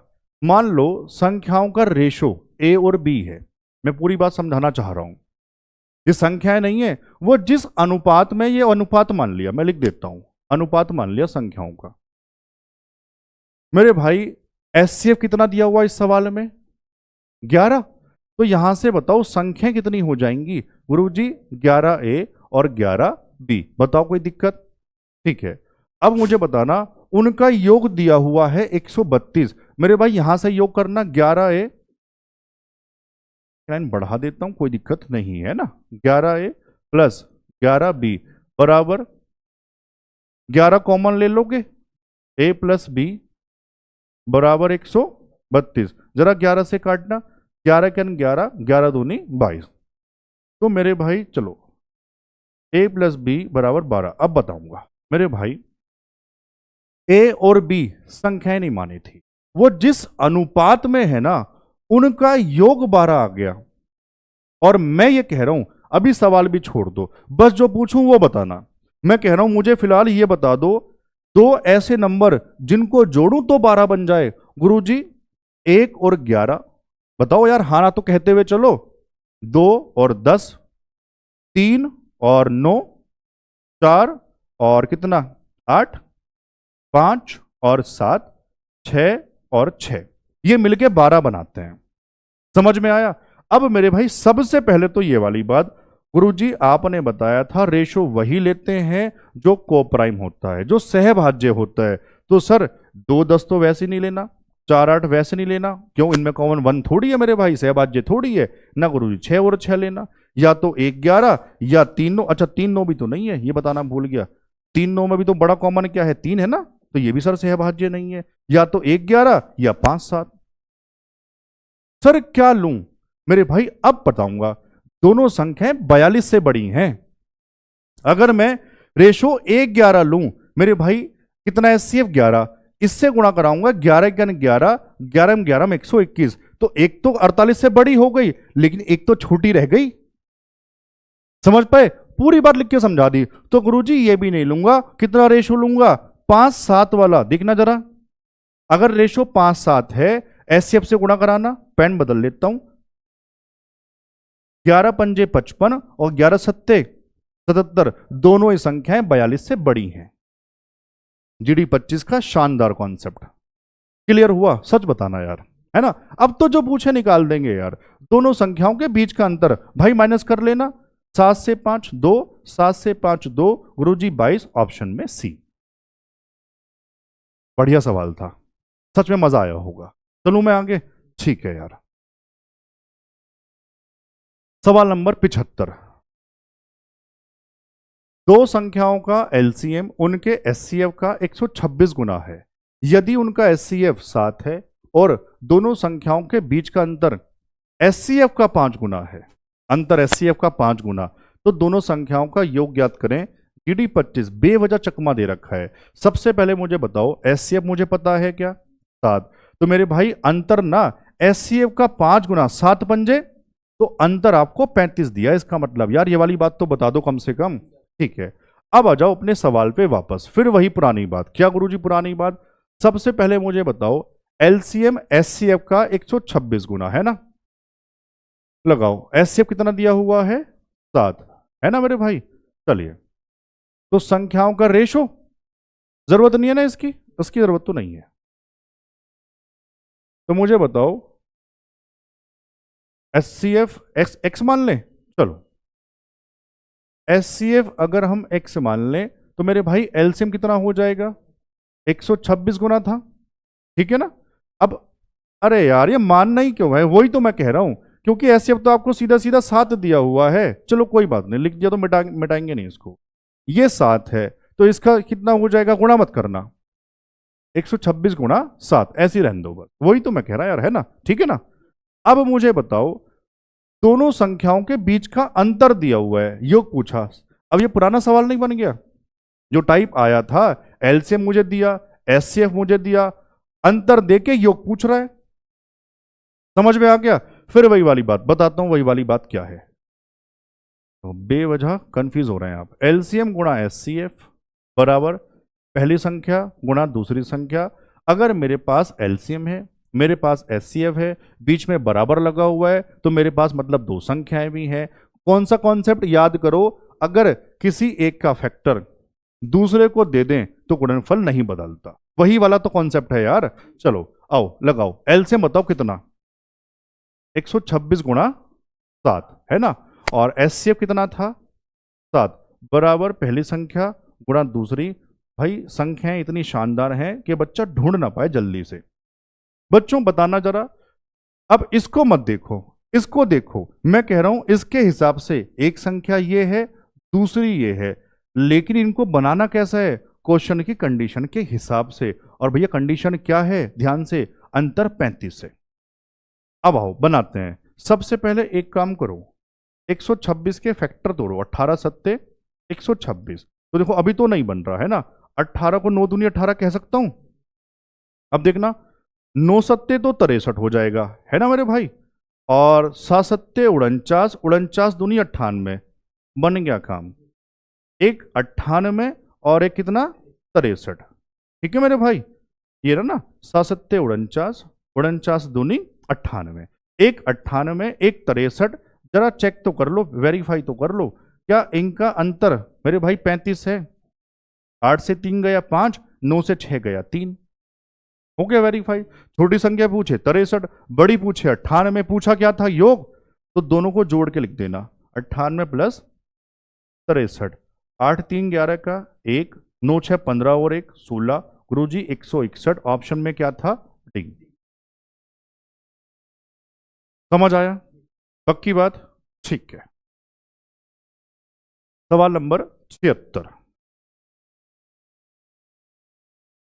मान लो संख्याओं का रेशो ए और बी है, मैं पूरी बात समझाना चाह रहा हूं। ये संख्याएं नहीं है, वो जिस अनुपात में, ये अनुपात मान लिया, मैं लिख देता हूं, अनुपात मान लिया संख्याओं का। मेरे भाई एचसीएफ कितना दिया हुआ इस सवाल में? 11। तो यहां से बताओ संख्याएं कितनी हो जाएंगी गुरुजी? 11A और 11B। बताओ कोई दिक्कत? ठीक है, अब मुझे बताना उनका योग दिया हुआ है 132। मेरे भाई यहां से योग करना, 11A लाइन बढ़ा देता हूं, कोई दिक्कत नहीं है ना। 11A प्लस 11B बराबर 11 कॉमन ले लोगे, A प्लस B बराबर 132। जरा 11 से काटना, 11 के 11, 11 दूनी 22। तो मेरे भाई चलो A प्लस B बराबर 12। अब बताऊंगा मेरे भाई, A और B संख्याएं नहीं मानी थी, वो जिस अनुपात में है ना उनका योग 12 आ गया। और मैं ये कह रहा हूं, अभी सवाल भी छोड़ दो, बस जो पूछूं वो बताना। मैं कह रहा हूं मुझे फिलहाल ये बता दो, दो ऐसे नंबर जिनको जोड़ूं तो 12 बन जाए। गुरुजी 1 और 11। बताओ यार, हाँ ना तो कहते हुए चलो। 2 और 10, 3 और 9, 4 और कितना 8, 5 और 7, 6 और 6, ये मिलके 12 बनाते हैं। समझ में आया? अब मेरे भाई सबसे पहले तो ये वाली बात, गुरुजी आपने बताया था रेशो वही लेते हैं जो कोप्राइम होता है, जो सहभाज्य होता है। तो सर 2 10 तो वैसे नहीं लेना, 4 8 वैसे नहीं लेना, क्यों? इनमें कॉमन 1 थोड़ी है मेरे भाई, सहभाज्य थोड़ी है ना गुरुजी। 6 और 6 लेना, या तो 1 11 या 3 9। अच्छा 3 9 भी तो नहीं है, ये बताना भूल गया। 3 9 में भी तो बड़ा कॉमन क्या है? 3 है ना, तो ये भी सर सहभाज्य नहीं है। या तो 1 11 या 5 7। सर क्या लूं मेरे भाई? अब बताऊंगा। दोनों संख्याएं 42 से बड़ी हैं। अगर मैं रेशो 1 11 लूं मेरे भाई, कितना है? एचसीएफ 11, इससे गुणा कराऊंगा 11 के 11, 11 में 11 में 121। तो एक तो 48 से बड़ी हो गई, लेकिन एक तो छोटी रह गई। समझ पाए? पूरी बात लिख के समझा दी। तो गुरुजी ये भी नहीं लूंगा, कितना रेशो लूंगा? 5 7 वाला। देखना जरा, अगर रेशो 5 7 है, एचसीएफ से गुणा कराना, पेन बदल लेता हूं। 11 पंजे 55 और 11 सत्ते 77, दोनों ही संख्याएं 42 से बड़ी हैं। जीडी 25 का शानदार कॉन्सेप्ट क्लियर हुआ? सच बताना यार, है ना? अब तो जो पूछे निकाल देंगे यार। दोनों संख्याओं के बीच का अंतर भाई माइनस कर लेना। 7 से 5 2, 7 से 5 2, गुरुजी 22, ऑप्शन में सी। बढ़िया सवाल था, सच में मजा आया होगा। चलूं मैं आगे? ठीक है यार। सवाल नंबर 75। दो संख्याओं का एलसीएम उनके एचसीएफ का 126 गुना है। यदि उनका एचसीएफ 7 है और दोनों संख्याओं के बीच का अंतर एचसीएफ का 5 गुना है, अंतर एचसीएफ का 5 गुना, तो दोनों संख्याओं का योग ज्ञात करें। जीडी 25 बेवजह चकमा दे रखा है। सबसे पहले मुझे बताओ एचसीएफ मुझे पता है क्या? 7। तो मेरे भाई अंतर ना एचसीएफ का 5 गुना, 7 पंजे, तो अंतर आपको 35 दिया। इसका मतलब यार ये वाली बात तो बता दो कम से कम। ठीक है, अब आ जाओ अपने सवाल पे वापस। फिर वही पुरानी बात। क्या गुरुजी पुरानी बात? सबसे पहले मुझे बताओ एलसीएम एचसीएफ का 126 गुना है ना। लगाओ, एचसीएफ कितना दिया हुआ है? 7 है ना मेरे भाई। चलिए, तो संख्याओं का रेशो जरूरत नहीं है ना इसकी, इसकी जरूरत तो नहीं है। तो मुझे बताओ एचसीएफ एक्स एक्स मान लें। चलो एचसीएफ अगर हम x मान लें तो मेरे भाई एलसीएम कितना हो जाएगा? 126 गुना था, ठीक है ना। अब अरे यार ये मानना ही क्यों है? वही तो मैं कह रहा हूं, क्योंकि एचसीएफ तो आपको सीधा सीधा 7 दिया हुआ है। चलो कोई बात नहीं, लिख दिया तो मिटाएंगे नहीं इसको। ये 7 है तो इसका कितना हो जाएगा? गुणा मत करना, 126 गुणा 7 ऐसे ही रहने दो बस। वही तो मैं कह रहा यार, है ना? ठीक है ना। अब मुझे बताओ दोनों संख्याओं के बीच का अंतर दिया हुआ है, योग पूछा। अब ये पुराना सवाल नहीं बन गया? जो टाइप आया था, एलसीएम मुझे दिया, एचसीएफ मुझे दिया, अंतर देके योग पूछ रहा है। समझ में आ गया? फिर वही वाली बात बताता हूं, वही वाली बात क्या है। तो बेवजह कंफ्यूज हो रहे हैं आप। एलसीएम गुणा एचसीएफ बराबर पहली संख्या गुणा दूसरी संख्या। अगर मेरे पास एलसीएम है, मेरे पास एचसीएफ है, बीच में बराबर लगा हुआ है, तो मेरे पास मतलब दो संख्याएं भी हैं। कौन सा कॉन्सेप्ट याद करो, अगर किसी एक का फैक्टर दूसरे को दे दें तो गुणनफल नहीं बदलता, वही वाला तो कॉन्सेप्ट है यार। चलो आओ लगाओ, एलसीएम बताओ कितना, 126 गुणा 7 है ना, और एचसीएफ कितना था 7, बराबर पहली संख्या गुणा दूसरी। भाई संख्याएं इतनी शानदार हैं कि बच्चा ढूंढ ना पाए जल्दी से। बच्चों बताना जरा, अब इसको मत देखो, इसको देखो, मैं कह रहा हूं इसके हिसाब से एक संख्या ये है, दूसरी ये है, लेकिन इनको बनाना कैसा है, क्वेश्चन की कंडीशन के हिसाब से। और भैया कंडीशन क्या है, ध्यान से, अंतर 35 से। अब आओ बनाते हैं। सबसे पहले एक काम करो, 126 के फैक्टर तोड़ो, 18 सत्ते 126। तो देखो अभी तो नहीं बन रहा है ना, 18 को 9 दूनी 18 कह सकता हूं। अब देखना 9 सत्ते तो 63 हो जाएगा, है ना मेरे भाई, और 7 सत्ते 49, 49 दूनी 98, बन गया काम। एक 98 और एक कितना 63, ठीक है मेरे भाई, ये रहा ना 7 सत्ते 49, 49 दूनी 98, एक 98 एक 63। जरा चेक तो कर लो, वेरीफाई तो कर लो, क्या इनका अंतर मेरे भाई 35 है। 8 से 3 गया 5, 9 से 6 गया 3, हो गया वेरीफाई। छोटी संख्या पूछे 63, बड़ी पूछे 98, पूछा क्या था योग, तो दोनों को जोड़ के लिख देना, 98 प्लस 63, 8 3 11 का 1, 9 6 15 और 1 16, गुरुजी 161, ऑप्शन में क्या था डी। समझ आया, पक्की बात, ठीक है। सवाल नंबर 76,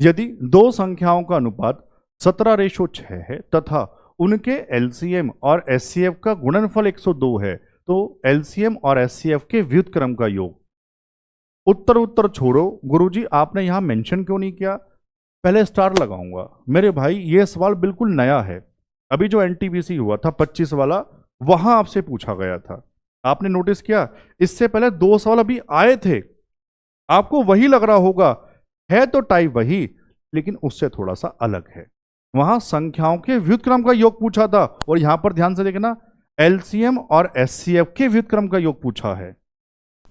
यदि दो संख्याओं का अनुपात 17:6 है तथा उनके एलसीएम और एचसीएफ का गुणनफल 102 है, तो एलसीएम और एचसीएफ के व्युत्क्रम का योग। उत्तर उत्तर छोड़ो, गुरुजी आपने यहां मेंशन क्यों नहीं किया, पहले स्टार लगाऊंगा। मेरे भाई ये सवाल बिल्कुल नया है, अभी जो एनटीपीसी हुआ था 25 वाला, वहां आपसे पूछा गया था, आपने नोटिस किया। इससे पहले 2 सवाल अभी आए थे, आपको वही लग रहा होगा, है तो टाइप वही, लेकिन उससे थोड़ा सा अलग है। वहां संख्याओं के व्युत्क्रम का योग पूछा था, और यहां पर ध्यान से देखना एलसीएम और एचसीएफ के व्युत्क्रम का योग पूछा है।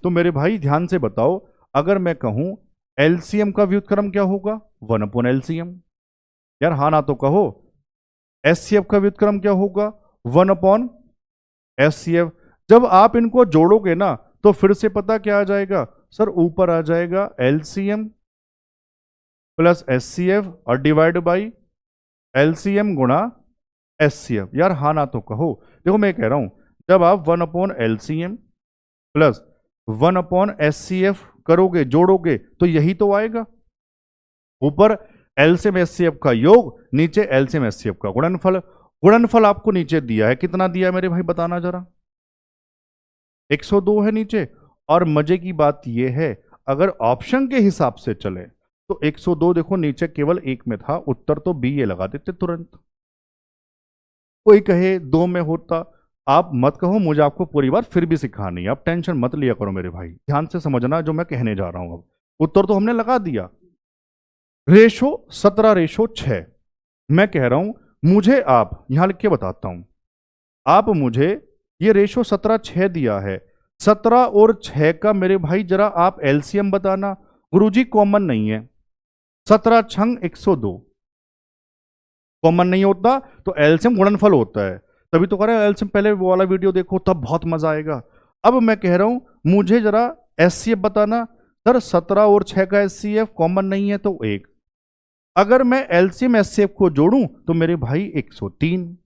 तो मेरे भाई ध्यान से बताओ, अगर मैं कहूं एलसीएम का व्युत्क्रम क्या होगा, 1/LCM, यार हाँ ना तो कहो। एचसीएफ का व्युत्क्रम क्या होगा, 1/SCF। जब आप इनको जोड़ोगे ना तो फिर से पता क्या आ जाएगा सर, ऊपर आ जाएगा एलसीएम प्लस एचसीएफ और डिवाइड बाई एलसीएम गुणा एचसीएफ। यार हाँ ना तो कहो। देखो मैं कह रहा हूं, जब आप 1/LCM प्लस 1/SCF करोगे, जोड़ोगे, तो यही तो आएगा, ऊपर एलसीएम एचसीएफ का योग, नीचे एलसीएम एचसीएफ का गुणनफल। गुणनफल आपको नीचे दिया है, कितना दिया है मेरे भाई बताना जरा, 102 है नीचे। और मजे की बात यह है, अगर ऑप्शन के हिसाब से चले तो 102 देखो नीचे केवल एक में था, उत्तर तो बी, ये लगा देते तुरंत। कोई कहे 2 में होता, आप मत कहो, मुझे आपको पूरी बात फिर भी सिखानी है, आप टेंशन मत लिया करो मेरे भाई, ध्यान से समझना जो मैं कहने जा रहा हूं। अब उत्तर तो हमने लगा दिया, रेशो 17:6। मैं कह रहा हूं, मुझे आप यहां लिख के बताता हूं, आप मुझे ये रेशो 17:6 दिया है, 17 और 6 का मेरे भाई जरा आप एलसीएम बताना। गुरुजी कॉमन नहीं है, 17 छंग 102 कॉमन नहीं होता, तो एलसीएम गुणनफल होता है, तभी तो कह रहा है एलसीएम, पहले वो वाला वीडियो देखो तब बहुत मजा आएगा। अब मैं कह रहा हूं, मुझे जरा एचसीएफ बताना। सर 17 और 6 का एचसीएफ कॉमन नहीं है तो 1, अगर मैं एलसीएम एचसीएफ को जोड़ूं तो मेरे भाई 103।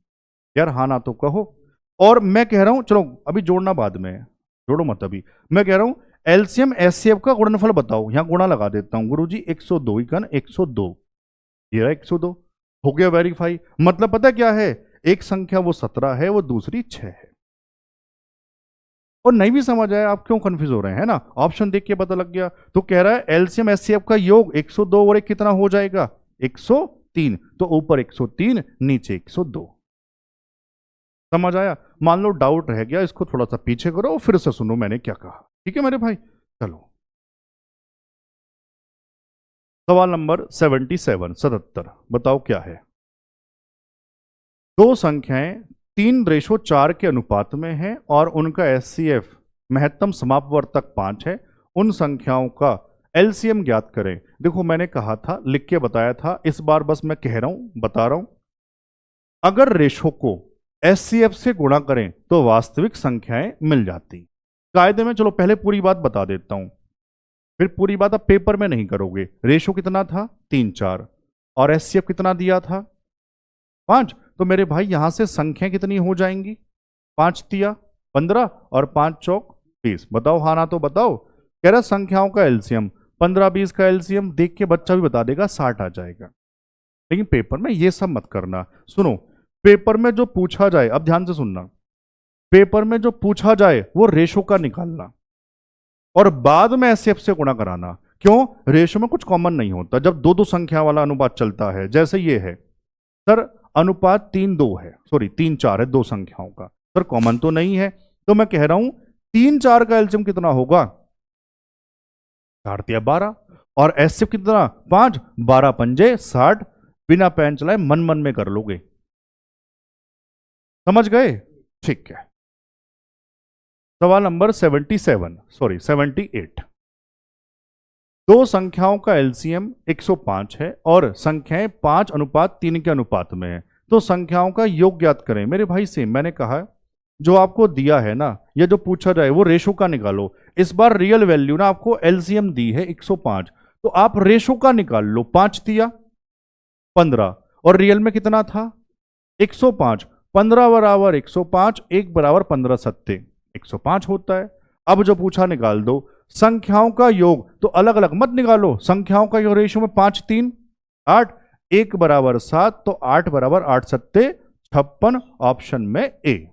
यार हाँ ना तो कहो। और मैं कह रहा हूं, चलो अभी जोड़ना बाद में, जोड़ो मत अभी, मैं कह रहा हूं एलसीएम एचसीएफ का गुणनफल बताओ, यहां गुणा लगा देता हूं गुरुजी, 102 इकन 102, ये रहा 102, हो गया वेरीफाई। मतलब पता क्या है, एक संख्या वो 17 है, वो दूसरी 6 है। और नहीं भी समझ आया, आप क्यों कंफ्यूज हो रहे हैं, है ना, ऑप्शन देख के पता लग गया। तो कह रहा है एलसीएम एचसीएफ का योग 102 और एक कितना हो जाएगा 103, तो ऊपर 103 नीचे 102। समझ आया। मान लो डाउट रह गया, इसको थोड़ा सा पीछे करो फिर से सुनो मैंने क्या कहा, ठीक है मेरे भाई। चलो सवाल नंबर 77 बताओ क्या है। दो संख्याएं 3:4 के अनुपात में है और उनका एचसीएफ महत्तम समापवर्तक 5 है, उन संख्याओं का एलसीएम ज्ञात करें। देखो मैंने कहा था, लिख के बताया था, इस बार बस मैं कह रहा हूं, बता रहा हूं। अगर रेशो को एचसीएफ से गुणा करें तो वास्तविक संख्याएं मिल जाती कायदे में। चलो पहले पूरी बात बता देता हूं, फिर पूरी बात आप पेपर में नहीं करोगे। रेशो कितना था 3:4 और एचसीएफ कितना दिया था 5। तो मेरे भाई यहां से संख्या कितनी हो जाएंगी, 5 तिया 15 और 5 चौक 20। बताओ हाँ ना तो बताओ। कह रहा संख्याओं का एलसीएम 15-20 का एलसीएम देख के बच्चा भी बता देगा 60 आ जाएगा। लेकिन पेपर में ये सब मत करना। सुनो, पेपर में जो पूछा जाए, अब ध्यान से सुनना, पेपर में जो पूछा जाए वो रेशो का निकालना और बाद में एचसीएफ से गुणा कराना। क्यों? रेशो में कुछ कॉमन नहीं होता जब दो दो संख्या वाला अनुपात चलता है। जैसे ये है सर, अनुपात 3:2 है, सॉरी 3:4 है दो संख्याओं का, सर कॉमन तो नहीं है। तो मैं कह रहा हूं 3:4 का एलसीएम कितना होगा, 4 तिया 12 और एचसीएफ कितना 5, 12 पंजे 60। बिना पेन चलाए मन मन में कर लोगे, समझ गए? ठीक है। सवाल नंबर 78। दो संख्याओं का एलसीएम 105 है और संख्याएं 5:3 के अनुपात में है, तो संख्याओं का योग ज्ञात करें। मेरे भाई से मैंने कहा जो आपको दिया है ना, या जो पूछा जाए वो रेशो का निकालो। इस बार रियल वैल्यू ना आपको एलसीएम दी है 105, तो आप रेशो का निकाल लो। 5 तिया 15 और रियल में कितना था 105। 15 बराबर 105, 1 बराबर 15 सत्ते 105 होता है। अब जो पूछा निकाल दो संख्याओं का योग, तो अलग अलग मत निकालो। संख्याओं का योग रेशियो में 5 3 8, 1 बराबर 7, तो 8 बराबर 8 सत्ते 56, ऑप्शन में ए।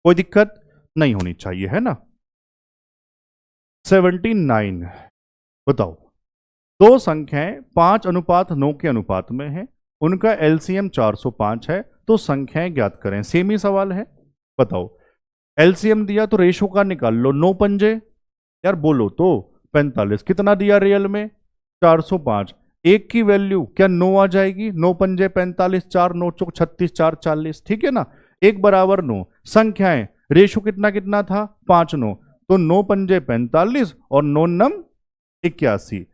कोई दिक्कत नहीं होनी चाहिए, है ना। 79 बताओ, दो संख्याएं 5:9 के अनुपात में है, उनका एलसीएम 405 है, तो संख्याएं ज्ञात करें। सेम ही सवाल है, बताओ। एलसीएम दिया तो रेशो का निकाल लो। 9 पंजे यार बोलो तो 45। कितना दिया रियल में 405। एक की वैल्यू क्या 9 आ जाएगी, 9 पंजे 45, 4 9 चौक 36, 4 40, ठीक है ना। 1 बराबर 9। संख्याएं रेशो कितना कितना था 5 9, तो 9 पंजे 45 और 9 नम 81।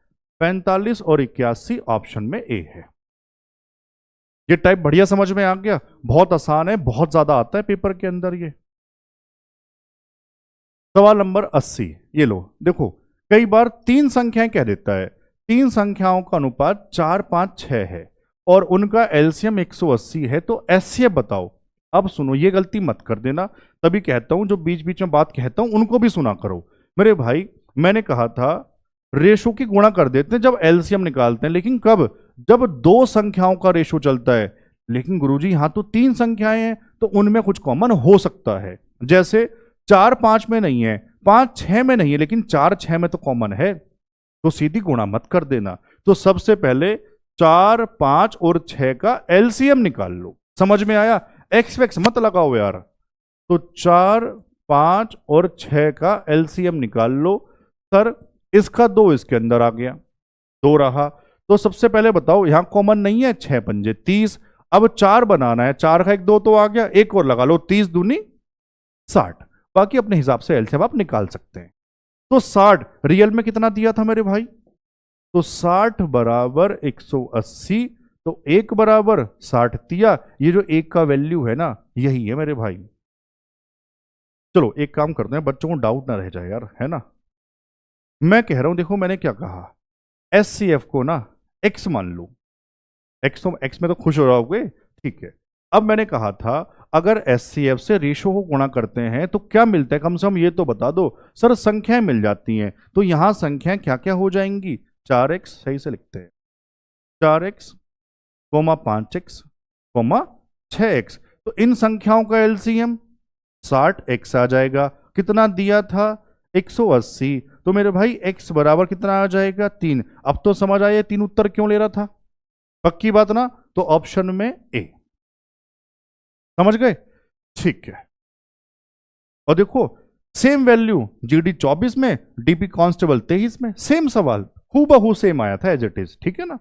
45 और 81 ऑप्शन में ए है। ये टाइप बढ़िया समझ में आ गया, बहुत आसान है, बहुत ज्यादा आता है पेपर के अंदर ये। सवाल नंबर 80 ये लो, देखो कई बार 3 संख्याएं कह देता है। 3 संख्याओं का अनुपात 4 5 6 है और उनका एलसीएम 180 है, तो एचसीएफ बताओ। अब सुनो, ये गलती मत कर देना, तभी कहता हूं जो बीच बीच में बात कहता हूं उनको भी सुना करो। मेरे भाई मैंने कहा था रेशो की गुणा कर देते हैं जब एलसीएम निकालते हैं, लेकिन कब, जब दो संख्याओं का रेशो चलता है। लेकिन गुरुजी यहां तो 3 संख्याएं हैं, तो उनमें कुछ कॉमन हो सकता है। जैसे 4 5 में नहीं है, 5 6 में नहीं है, लेकिन 4 6 में तो कॉमन है, तो सीधी गुणा मत कर देना। तो सबसे पहले 4 5 और 6 का एलसीएम निकाल लो। समझ में आया? एक्स वैक्स मत लगाओ यार। तो 4 5 और 6 का एलसीएम निकाल लो। सर इसका 2 इसके अंदर आ गया, 2 रहा। तो सबसे पहले बताओ यहां कॉमन नहीं है, 6 पंजे 30। अब 4 बनाना है, 4 का 1 2 तो आ गया, एक और लगा लो, 30 दूनी 60। बाकी अपने हिसाब से एलसीएम आप निकाल सकते हैं। तो 60 रियल में कितना दिया था मेरे भाई, तो 60 बराबर 180, तो 1 बराबर 60 दिया। ये जो 1 का वैल्यू है ना, यही है मेरे भाई। चलो एक काम करते हैं, बच्चों को डाउट ना रह जाए यार, है ना। मैं कह रहा हूं, देखो मैंने क्या कहा, एचसीएफ को ना एक्स मान लो। एक्स तो एक्स में तो खुश हो जाओगे, ठीक है। अब मैंने कहा था अगर एचसीएफ से रेशो को गुणा करते हैं तो क्या मिलता है, कम से कम ये तो बता दो। सर संख्याएं मिल जाती हैं, तो यहां संख्याएं क्या क्या हो जाएंगी, 4x, सही से लिखते हैं 4x, 5x, 6x। तो इन संख्याओं का एलसीएम 60x आ जाएगा। कितना दिया था 180, तो मेरे भाई x बराबर कितना आ जाएगा 3। अब तो समझ आया 3 उत्तर क्यों ले रहा था, पक्की बात ना। तो ऑप्शन में ए, समझ गए, ठीक है। और देखो सेम वैल्यू जीडी 24 में, डीपी कांस्टेबल 23 में, सेम सवाल हूबहू सेम आया था एज इट इज, ठीक है ना।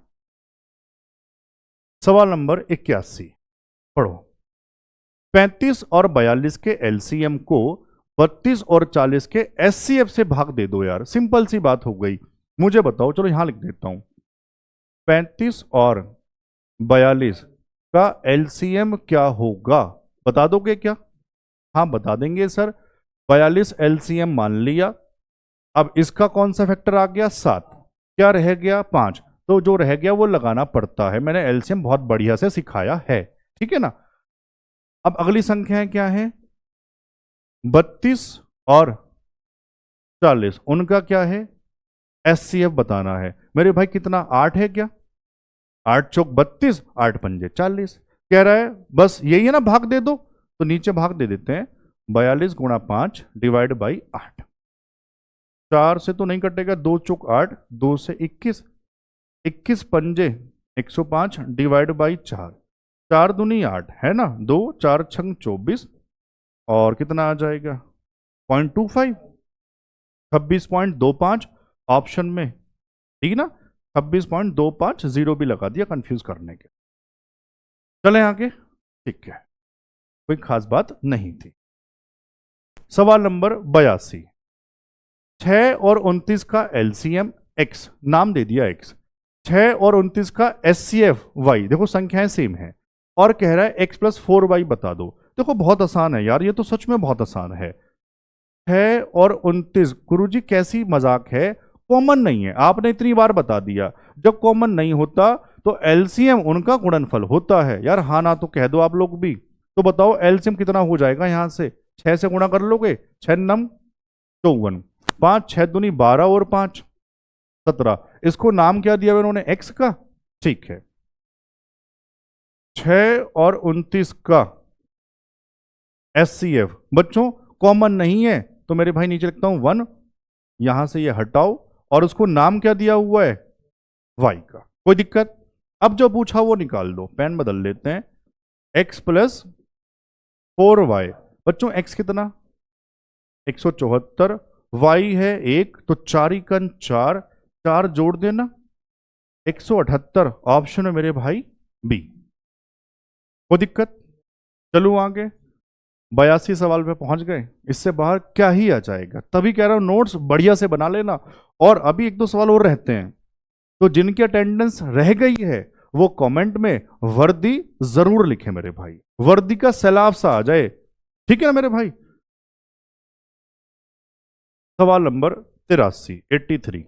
सवाल नंबर 81 पढ़ो। 35 और 42 के एलसीएम को 32 और 40 के एचसीएफ से भाग दे दो यार, सिंपल सी बात हो गई। मुझे बताओ, चलो यहां लिख देता हूं, 35 और 42 का एलसीएम क्या होगा, बता दोगे क्या? हाँ बता देंगे सर। 42 एलसीएम मान लिया, अब इसका कौन सा फैक्टर आ गया? 7, क्या रह गया? 5। तो जो रह गया वो लगाना पड़ता है, मैंने एलसीएम बहुत बढ़िया से सिखाया है, ठीक है ना। अब अगली संख्या क्या है? 32 और 40, उनका क्या है? एचसीएफ बताना है मेरे भाई। कितना? 8 है क्या? 8 चौक 32, 8 पंजे 40। कह रहा है बस यही है ना, भाग दे दो, तो नीचे भाग दे देते हैं। 42 गुणा 5 डिवाइड बाई 8। 4 से तो नहीं कटेगा, 2 चौक 8, 2 से 21, 21 पंजे 105 डिवाइड बाई 4। 4 दूनी 8 है ना, 2 4 छंग 24, और कितना आ जाएगा? 0.25, 26.25 ऑप्शन में, ठीक ना। 26.25, जीरो भी लगा दिया कंफ्यूज करने के। चले आगे, ठीक है, कोई खास बात नहीं थी। सवाल नंबर 82, 6 और 29 का एलसीएम x, नाम दे दिया x, 6 और 29 का एचसीएफ y, देखो संख्याएं सेम है, और कह रहा है x + 4y बता दो। देखो बहुत आसान है यार, ये तो सच में बहुत आसान है। 6 और 29, गुरुजी कैसी मजाक है, कॉमन नहीं है, आपने इतनी बार बता दिया। जब कॉमन नहीं होता तो एलसीएम उनका गुणनफल होता है यार, हाँ ना तो कह दो आप लोग भी। तो बताओ एलसीएम कितना हो जाएगा? यहां से 6 से गुणा कर लोगे, 6 नम 54, 5 6 दूनी 12 और 5 17। इसको नाम क्या दिया इन्होंने? एक्स का, ठीक है। 6 और 29 का एचसीएफ बच्चों कॉमन नहीं है, तो मेरे भाई नीचे लिखता हूं 1, यहां से ये हटाओ, और उसको नाम क्या दिया हुआ है? वाई का। कोई दिक्कत? अब जो पूछा वो निकाल दो, पेन बदल लेते हैं। x + 4y, बच्चों x कितना? 174, y है 1, तो 4 × 4, 4 जोड़ देना 178, ऑप्शन है मेरे भाई बी। कोई दिक्कत? चलो आगे, 82 सवाल पे पहुंच गए, इससे बाहर क्या ही आ जाएगा। तभी कह रहा हूं नोट्स बढ़िया से बना लेना, और अभी 1-2 सवाल और रहते हैं, तो जिनकी अटेंडेंस रह गई है वो कमेंट में वर्दी जरूर लिखे मेरे भाई, वर्दी का सैलाब सा आ जाए, ठीक है ना मेरे भाई। सवाल नंबर 83, 83,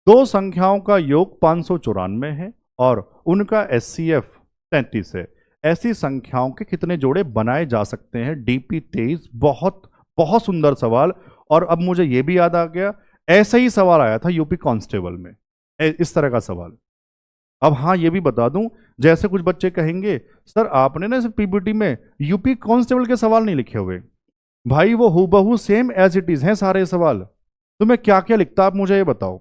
दो संख्याओं का योग 594 है और उनका एचसीएफ 33 है, ऐसी संख्याओं के कितने जोड़े बनाए जा सकते हैं? डीपी 23, बहुत बहुत सुंदर सवाल। और अब मुझे यह भी याद आ गया, ऐसा ही सवाल आया था यूपी कांस्टेबल में, इस तरह का सवाल। अब हाँ ये भी बता दूं, जैसे कुछ बच्चे कहेंगे सर आपने ना पीपीटी में यूपी कांस्टेबल के सवाल नहीं लिखे हुए, भाई वो हूबहू सेम एज इट इज हैं सारे सवाल, तो मैं क्या क्या लिखता आप मुझे ये बताओ,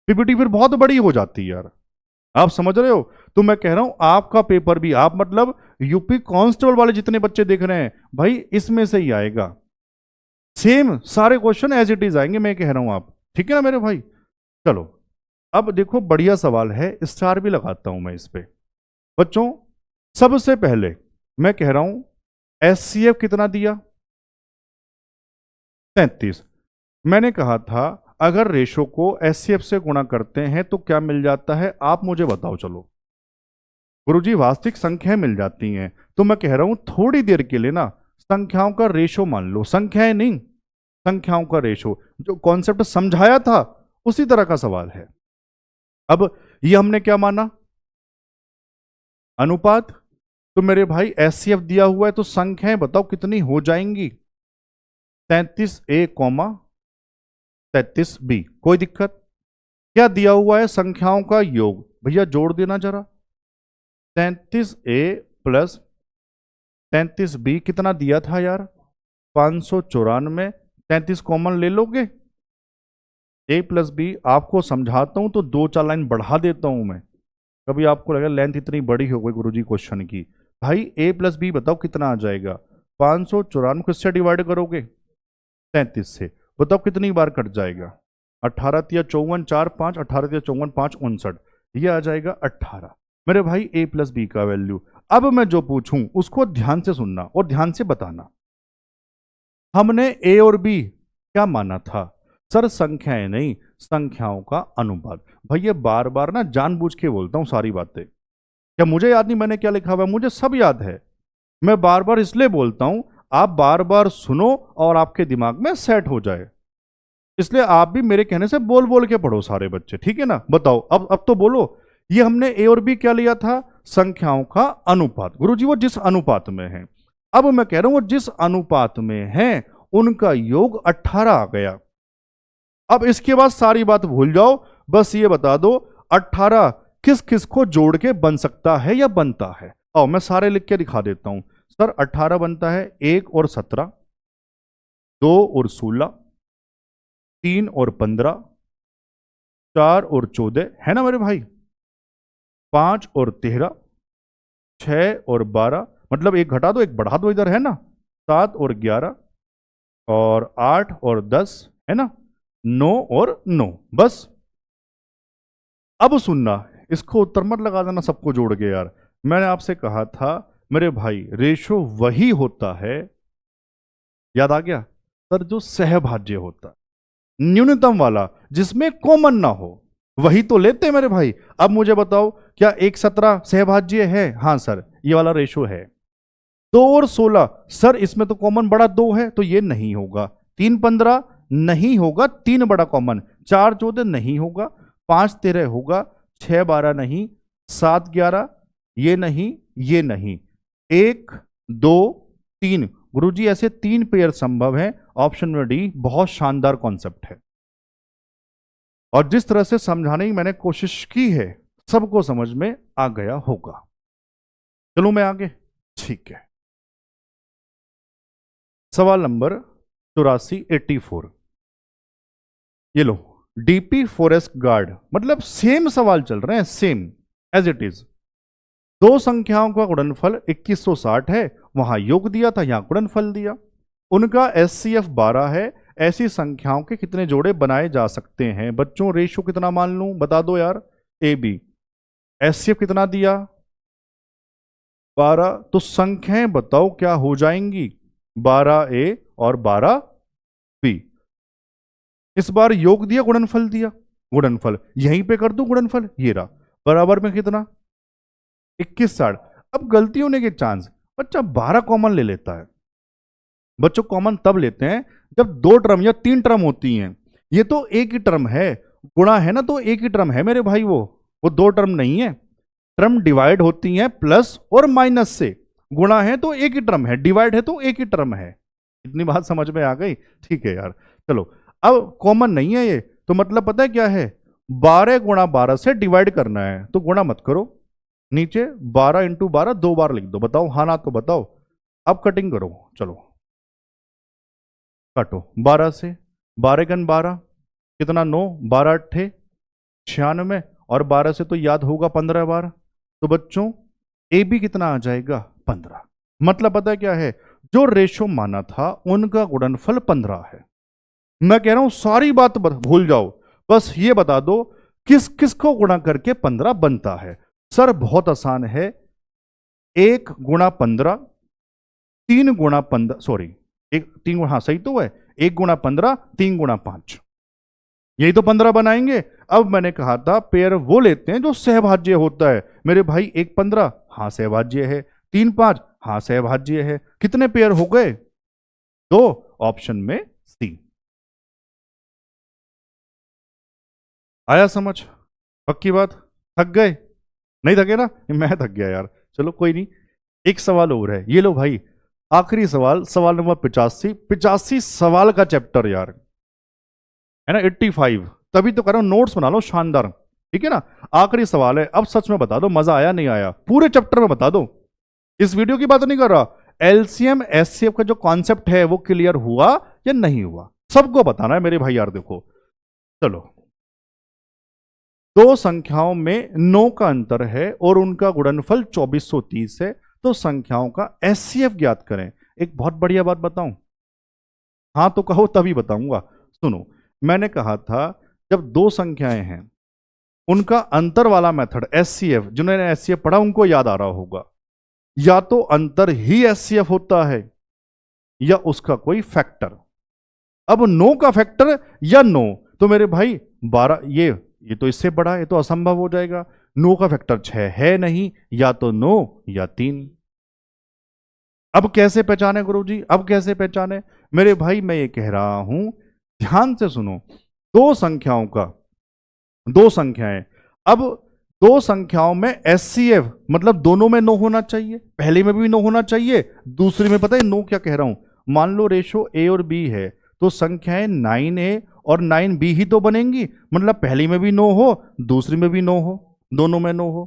पीपीटी फिर बहुत बड़ी हो जाती है यार, आप समझ रहे हो। तो मैं कह रहा हूं आपका पेपर भी, आप मतलब यूपी कांस्टेबल वाले जितने बच्चे देख रहे हैं भाई, इसमें से ही आएगा, सेम सारे क्वेश्चन एज इट इज आएंगे, मैं कह रहा हूं आप, ठीक है ना मेरे भाई। चलो अब देखो बढ़िया सवाल है, स्टार भी लगाता हूं मैं इस पे। बच्चों सबसे पहले मैं कह रहा हूं एचसीएफ कितना दिया? 33। मैंने कहा था अगर रेशो को एचसीएफ से गुणा करते हैं तो क्या मिल जाता है? आप मुझे बताओ। चलो गुरुजी वास्तविक संख्याएं मिल जाती हैं, तो मैं कह रहा हूं थोड़ी देर के लिए ना संख्याओं का रेशो मान लो, संख्याएं नहीं संख्याओं का रेशो, जो कॉन्सेप्ट समझाया था उसी तरह का सवाल है। अब ये हमने क्या माना? अनुपात। तो मेरे भाई एचसीएफ दिया हुआ है, तो संख्याएं बताओ कितनी हो जाएंगी? 33A, 33B। कोई दिक्कत? क्या दिया हुआ है? संख्याओं का योग, भैया जोड़ देना जरा। 33A + 33B कितना दिया था यार? 594। 33 कॉमन ले लोगे? A + B आपको समझाता हूं तो 2-4 लाइन बढ़ा देता हूं मैं, कभी आपको लगा लेंथ इतनी बड़ी हो गई गुरुजी क्वेश्चन की। भाई A + B बताओ कितना आ जाएगा? 594 किससे डिवाइड करोगे? 33 से। बताओ कितनी बार कट जाएगा? 18 × 54 4 5, 18 × 54 5 59, ये आ जाएगा 18। मेरे भाई A + B का वैल्यू अब मैं जो पूछूं उसको ध्यान से सुनना और ध्यान से बताना। हमने ए और बी क्या माना था? सर संख्याएं नहीं, संख्याओं का अनुपात। भाई ये बार बार ना जानबूझ के बोलता हूं सारी बातें। क्या मुझे याद नहीं मैंने क्या लिखा हुआ है? मुझे सब याद है। मैं बार बार इसलिए बोलता हूं आप बार बार सुनो और आपके दिमाग में सेट हो जाए। इसलिए आप भी मेरे कहने से बोल बोल के पढ़ो सारे बच्चे, ठीक है ना? बताओ अब तो बोलो। ये हमने ए और बी क्या लिया था? संख्याओं का अनुपात। गुरुजी वो जिस अनुपात में है। अब मैं कह रहा हूं वो जिस अनुपात में है उनका योग 18 आ गया। अब इसके बाद सारी बात भूल जाओ, बस ये बता दो 18 किस किस को जोड़ के बन सकता है या बनता है। और मैं सारे लिख के दिखा देता हूं। सर 18 बनता है 1 और 17, 2 और 16, 3 और 15, 4 और 14 है ना मेरे भाई, 5 और 13, 6 और 12, मतलब एक घटा दो एक बढ़ा दो इधर है ना, 7 और 11 और 8 और 10 है ना, 9 और 9। बस अब सुनना, इसको उत्तर मत लगा देना सबको जोड़ के यार। मैंने आपसे कहा था मेरे भाई रेशो वही होता है, याद आ गया सर, जो सहभाज्य होता है, न्यूनतम वाला जिसमें कॉमन ना हो, वही तो लेते हैं मेरे भाई। अब मुझे बताओ क्या 1/17 सहभाज्य है? हाँ सर ये वाला रेशो है। 2 और 16 सर इसमें तो कॉमन बड़ा 2 है तो ये नहीं होगा। 3/15 नहीं होगा, 3 बड़ा कॉमन। 4/14 नहीं होगा, 5/13 होगा, 6/12 नहीं, 7/11 ये नहीं, ये नहीं, 1 2 3। गुरुजी ऐसे 3 पेयर संभव है। ऑप्शन में डी बहुत शानदार कॉन्सेप्ट है और जिस तरह से समझाने की मैंने कोशिश की है सबको समझ में आ गया होगा। चलो मैं आगे, ठीक है। सवाल नंबर 84 ये लो, डीपी फॉरेस्ट गार्ड, मतलब सेम सवाल चल रहे हैं, सेम एज इट इज। दो संख्याओं का गुणनफल 2160 है, वहां योग दिया था, यहां गुणनफल दिया। उनका एचसीएफ 12 है, ऐसी संख्याओं के कितने जोड़े बनाए जा सकते हैं? बच्चों रेशियो कितना मान लूं बता दो यार। ए बी, एचसीएफ कितना दिया? 12। तो संख्याएं बताओ क्या हो जाएंगी? 12A और 12B। इस बार योग दिया गुणनफल दिया, गुणनफल यहीं पे कर दूं गुणनफल, ये रहा, बराबर में कितना 2160। अब गलती होने के चांस, बच्चा 12 कॉमन ले लेता है। बच्चों कॉमन तब लेते हैं जब 2 टर्म या 3 टर्म होती हैं। ये तो एक ही टर्म है, गुणा है ना तो एक ही टर्म है मेरे भाई, वो 2 टर्म नहीं है। टर्म डिवाइड होती हैं प्लस और माइनस से, गुणा है तो एक ही टर्म है, डिवाइड है तो एक ही टर्म है। इतनी बात समझ में आ गई? ठीक है यार। चलो अब कॉमन नहीं है ये, तो मतलब पता है क्या है, 12 गुणा 12 से डिवाइड करना है, तो गुणा मत करो, नीचे 12 इंटू 12 2 बार लिख दो। बताओ हाँ ना तो बताओ। अब कटिंग करो, चलो काटो। 12 से 12 गन 12 कितना 9, 12 अट्ठे 96 और 12 से तो याद होगा 15 बार। तो बच्चों ए बी कितना आ जाएगा? 15। मतलब पता है क्या है, जो रेशो माना था उनका गुणनफल 15 है। मैं कह रहा हूं सारी बात भूल जाओ, बस ये बता दो किस किस को गुणा करके 15 बनता है। सर बहुत आसान है, 1 गुणा 15, 3 गुणा 15, सॉरी 3 हाँ सही तो है, 1 गुणा 15, 3 गुणा 5, यही तो 15 बनाएंगे। अब मैंने कहा था पेयर वो लेते हैं जो सहभाज्य होता है। मेरे भाई 1 15 हाँ सहभाज्य है, 3 5 हाँ सहभाज्य है। कितने पेयर हो गए? 2, ऑप्शन में सी। आया समझ? पक्की बात? थक गए? नहीं थके ना? मैं थक गया यार। चलो कोई नहीं, एक सवाल और है, ये लो भाई आखिरी सवाल, सवाल नंबर 85 सवाल का चैप्टर यार, है ना 85। तभी तो कर रहा हूं नोट्स बना लो शानदार, ठीक है ना। आखिरी सवाल है, अब सच में बता दो मजा आया नहीं आया, पूरे चैप्टर में बता दो। इस वीडियो की बात नहीं कर रहा, एलसीएम एचसीएफ का जो कॉन्सेप्ट है वो क्लियर हुआ या नहीं हुआ, सबको बताना है मेरे भाई यार। देखो चलो, दो संख्याओं में 9 का अंतर है और उनका गुणनफल 2430 है, तो संख्याओं का एचसीएफ ज्ञात करें। एक बहुत बढ़िया बात बताऊं, हाँ तो कहो तभी बताऊंगा। सुनो, मैंने कहा था जब दो संख्याएं हैं उनका अंतर वाला मेथड एचसीएफ, जिन्होंने एचसीएफ पढ़ा उनको याद आ रहा होगा। या तो अंतर ही एचसीएफ होता है या उसका कोई फैक्टर। अब नो का फैक्टर या नो, तो मेरे भाई 12 ये तो इससे बड़ा है, ये तो असंभव हो जाएगा। नो का फैक्टर 6 है नहीं, या तो नो या 3। अब कैसे पहचाने गुरुजी, अब कैसे पहचाने? मेरे भाई मैं ये कह रहा हूं, ध्यान से सुनो। दो संख्याओं का, दो संख्याएं, अब दो संख्याओं में एचसीएफ मतलब दोनों में नो होना चाहिए, पहले में भी नो होना चाहिए, दूसरी में पता है नो क्या कह रहा हूं? मान लो रेशो ए और बी है, तो संख्याएं 9a और 9b ही तो बनेंगी, मतलब पहली में भी नो हो, दूसरी में भी नो हो, दोनों में नो हो।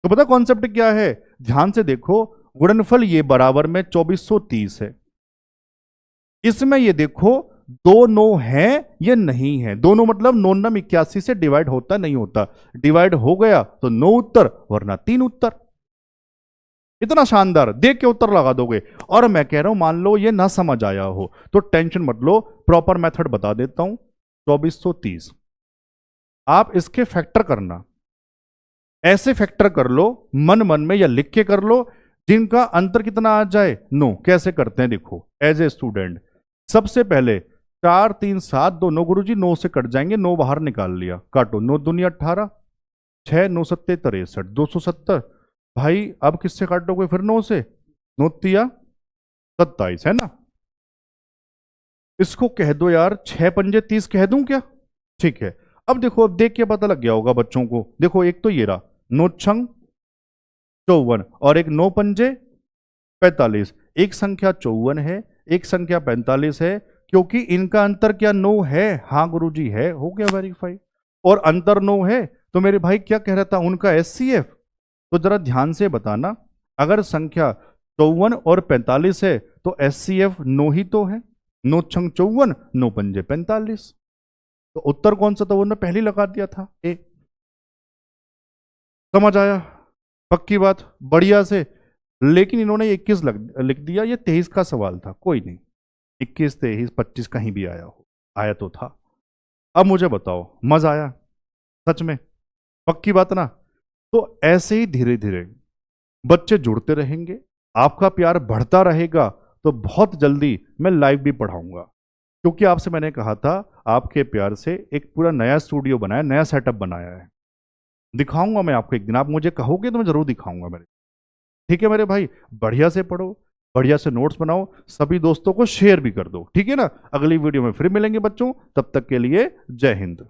तो पता कॉन्सेप्ट क्या है? ध्यान से देखो, गुणनफल ये बराबर में 2430 है, इसमें ये देखो दो नो है ये नहीं है, दोनों मतलब नोनम 81 से डिवाइड होता नहीं होता, डिवाइड हो गया तो 9 उत्तर वरना 3 उत्तर। इतना शानदार, देख के उत्तर लगा दोगे। और मैं कह रहा हूं मान लो ये ना समझ आया हो तो टेंशन मत लो, प्रॉपर मेथड बता देता हूं। 2430 आप इसके फैक्टर करना, ऐसे फैक्टर कर लो मन मन में या लिख के कर लो जिनका अंतर कितना आ जाए नो। कैसे करते हैं देखो, एज ए स्टूडेंट सबसे पहले 4 3 7 2 9, गुरु जी 9 से कट जाएंगे, 9 बाहर निकाल लिया, काटो, 9 दूनी 18, 6 9 सत्ते 63, 270। भाई अब किससे काटोगे फिर 9 से? 9 तिया 27 है ना। इसको कह दो यार 6 पंजे 30 कह दूं क्या? ठीक है, अब देखो, अब देख के पता लग गया होगा बच्चों को। देखो एक तो ये रहा 9 छंग 54 और एक 9 पंजे 45, एक संख्या 54 है, एक संख्या 45 है, क्योंकि इनका अंतर क्या 9 है? हाँ गुरुजी है, हो गया वेरीफाई। और अंतर 9 है तो मेरे भाई क्या कह रहा था, उनका एचसीएफ। तो जरा ध्यान से बताना, अगर संख्या 54 और 45 है तो एचसीएफ 9 ही तो है, 9 छंग 54 9 पंजे 45। तो उत्तर कौन सा था? वो पहले लगा दिया था, ए। समझ आया? पक्की बात, बढ़िया से। लेकिन इन्होंने 21 लिख दिया, ये 23 का सवाल था, कोई नहीं, 21 23 25 कहीं भी आया हो, आया तो था। अब मुझे बताओ मजा आया सच में? पक्की बात ना? तो ऐसे ही धीरे धीरे बच्चे जुड़ते रहेंगे, आपका प्यार बढ़ता रहेगा, तो बहुत जल्दी मैं लाइव भी पढ़ाऊंगा। क्योंकि आपसे मैंने कहा था आपके प्यार से एक पूरा नया स्टूडियो बनाया, नया सेटअप बनाया है, दिखाऊंगा मैं आपको एक दिन। आप मुझे कहोगे तो मैं जरूर दिखाऊंगा मेरे। ठीक है मेरे भाई, बढ़िया से पढ़ो, बढ़िया से नोट्स बनाओ, सभी दोस्तों को शेयर भी कर दो, ठीक है ना। अगली वीडियो में फिर मिलेंगे बच्चों, तब तक के लिए जय हिंद।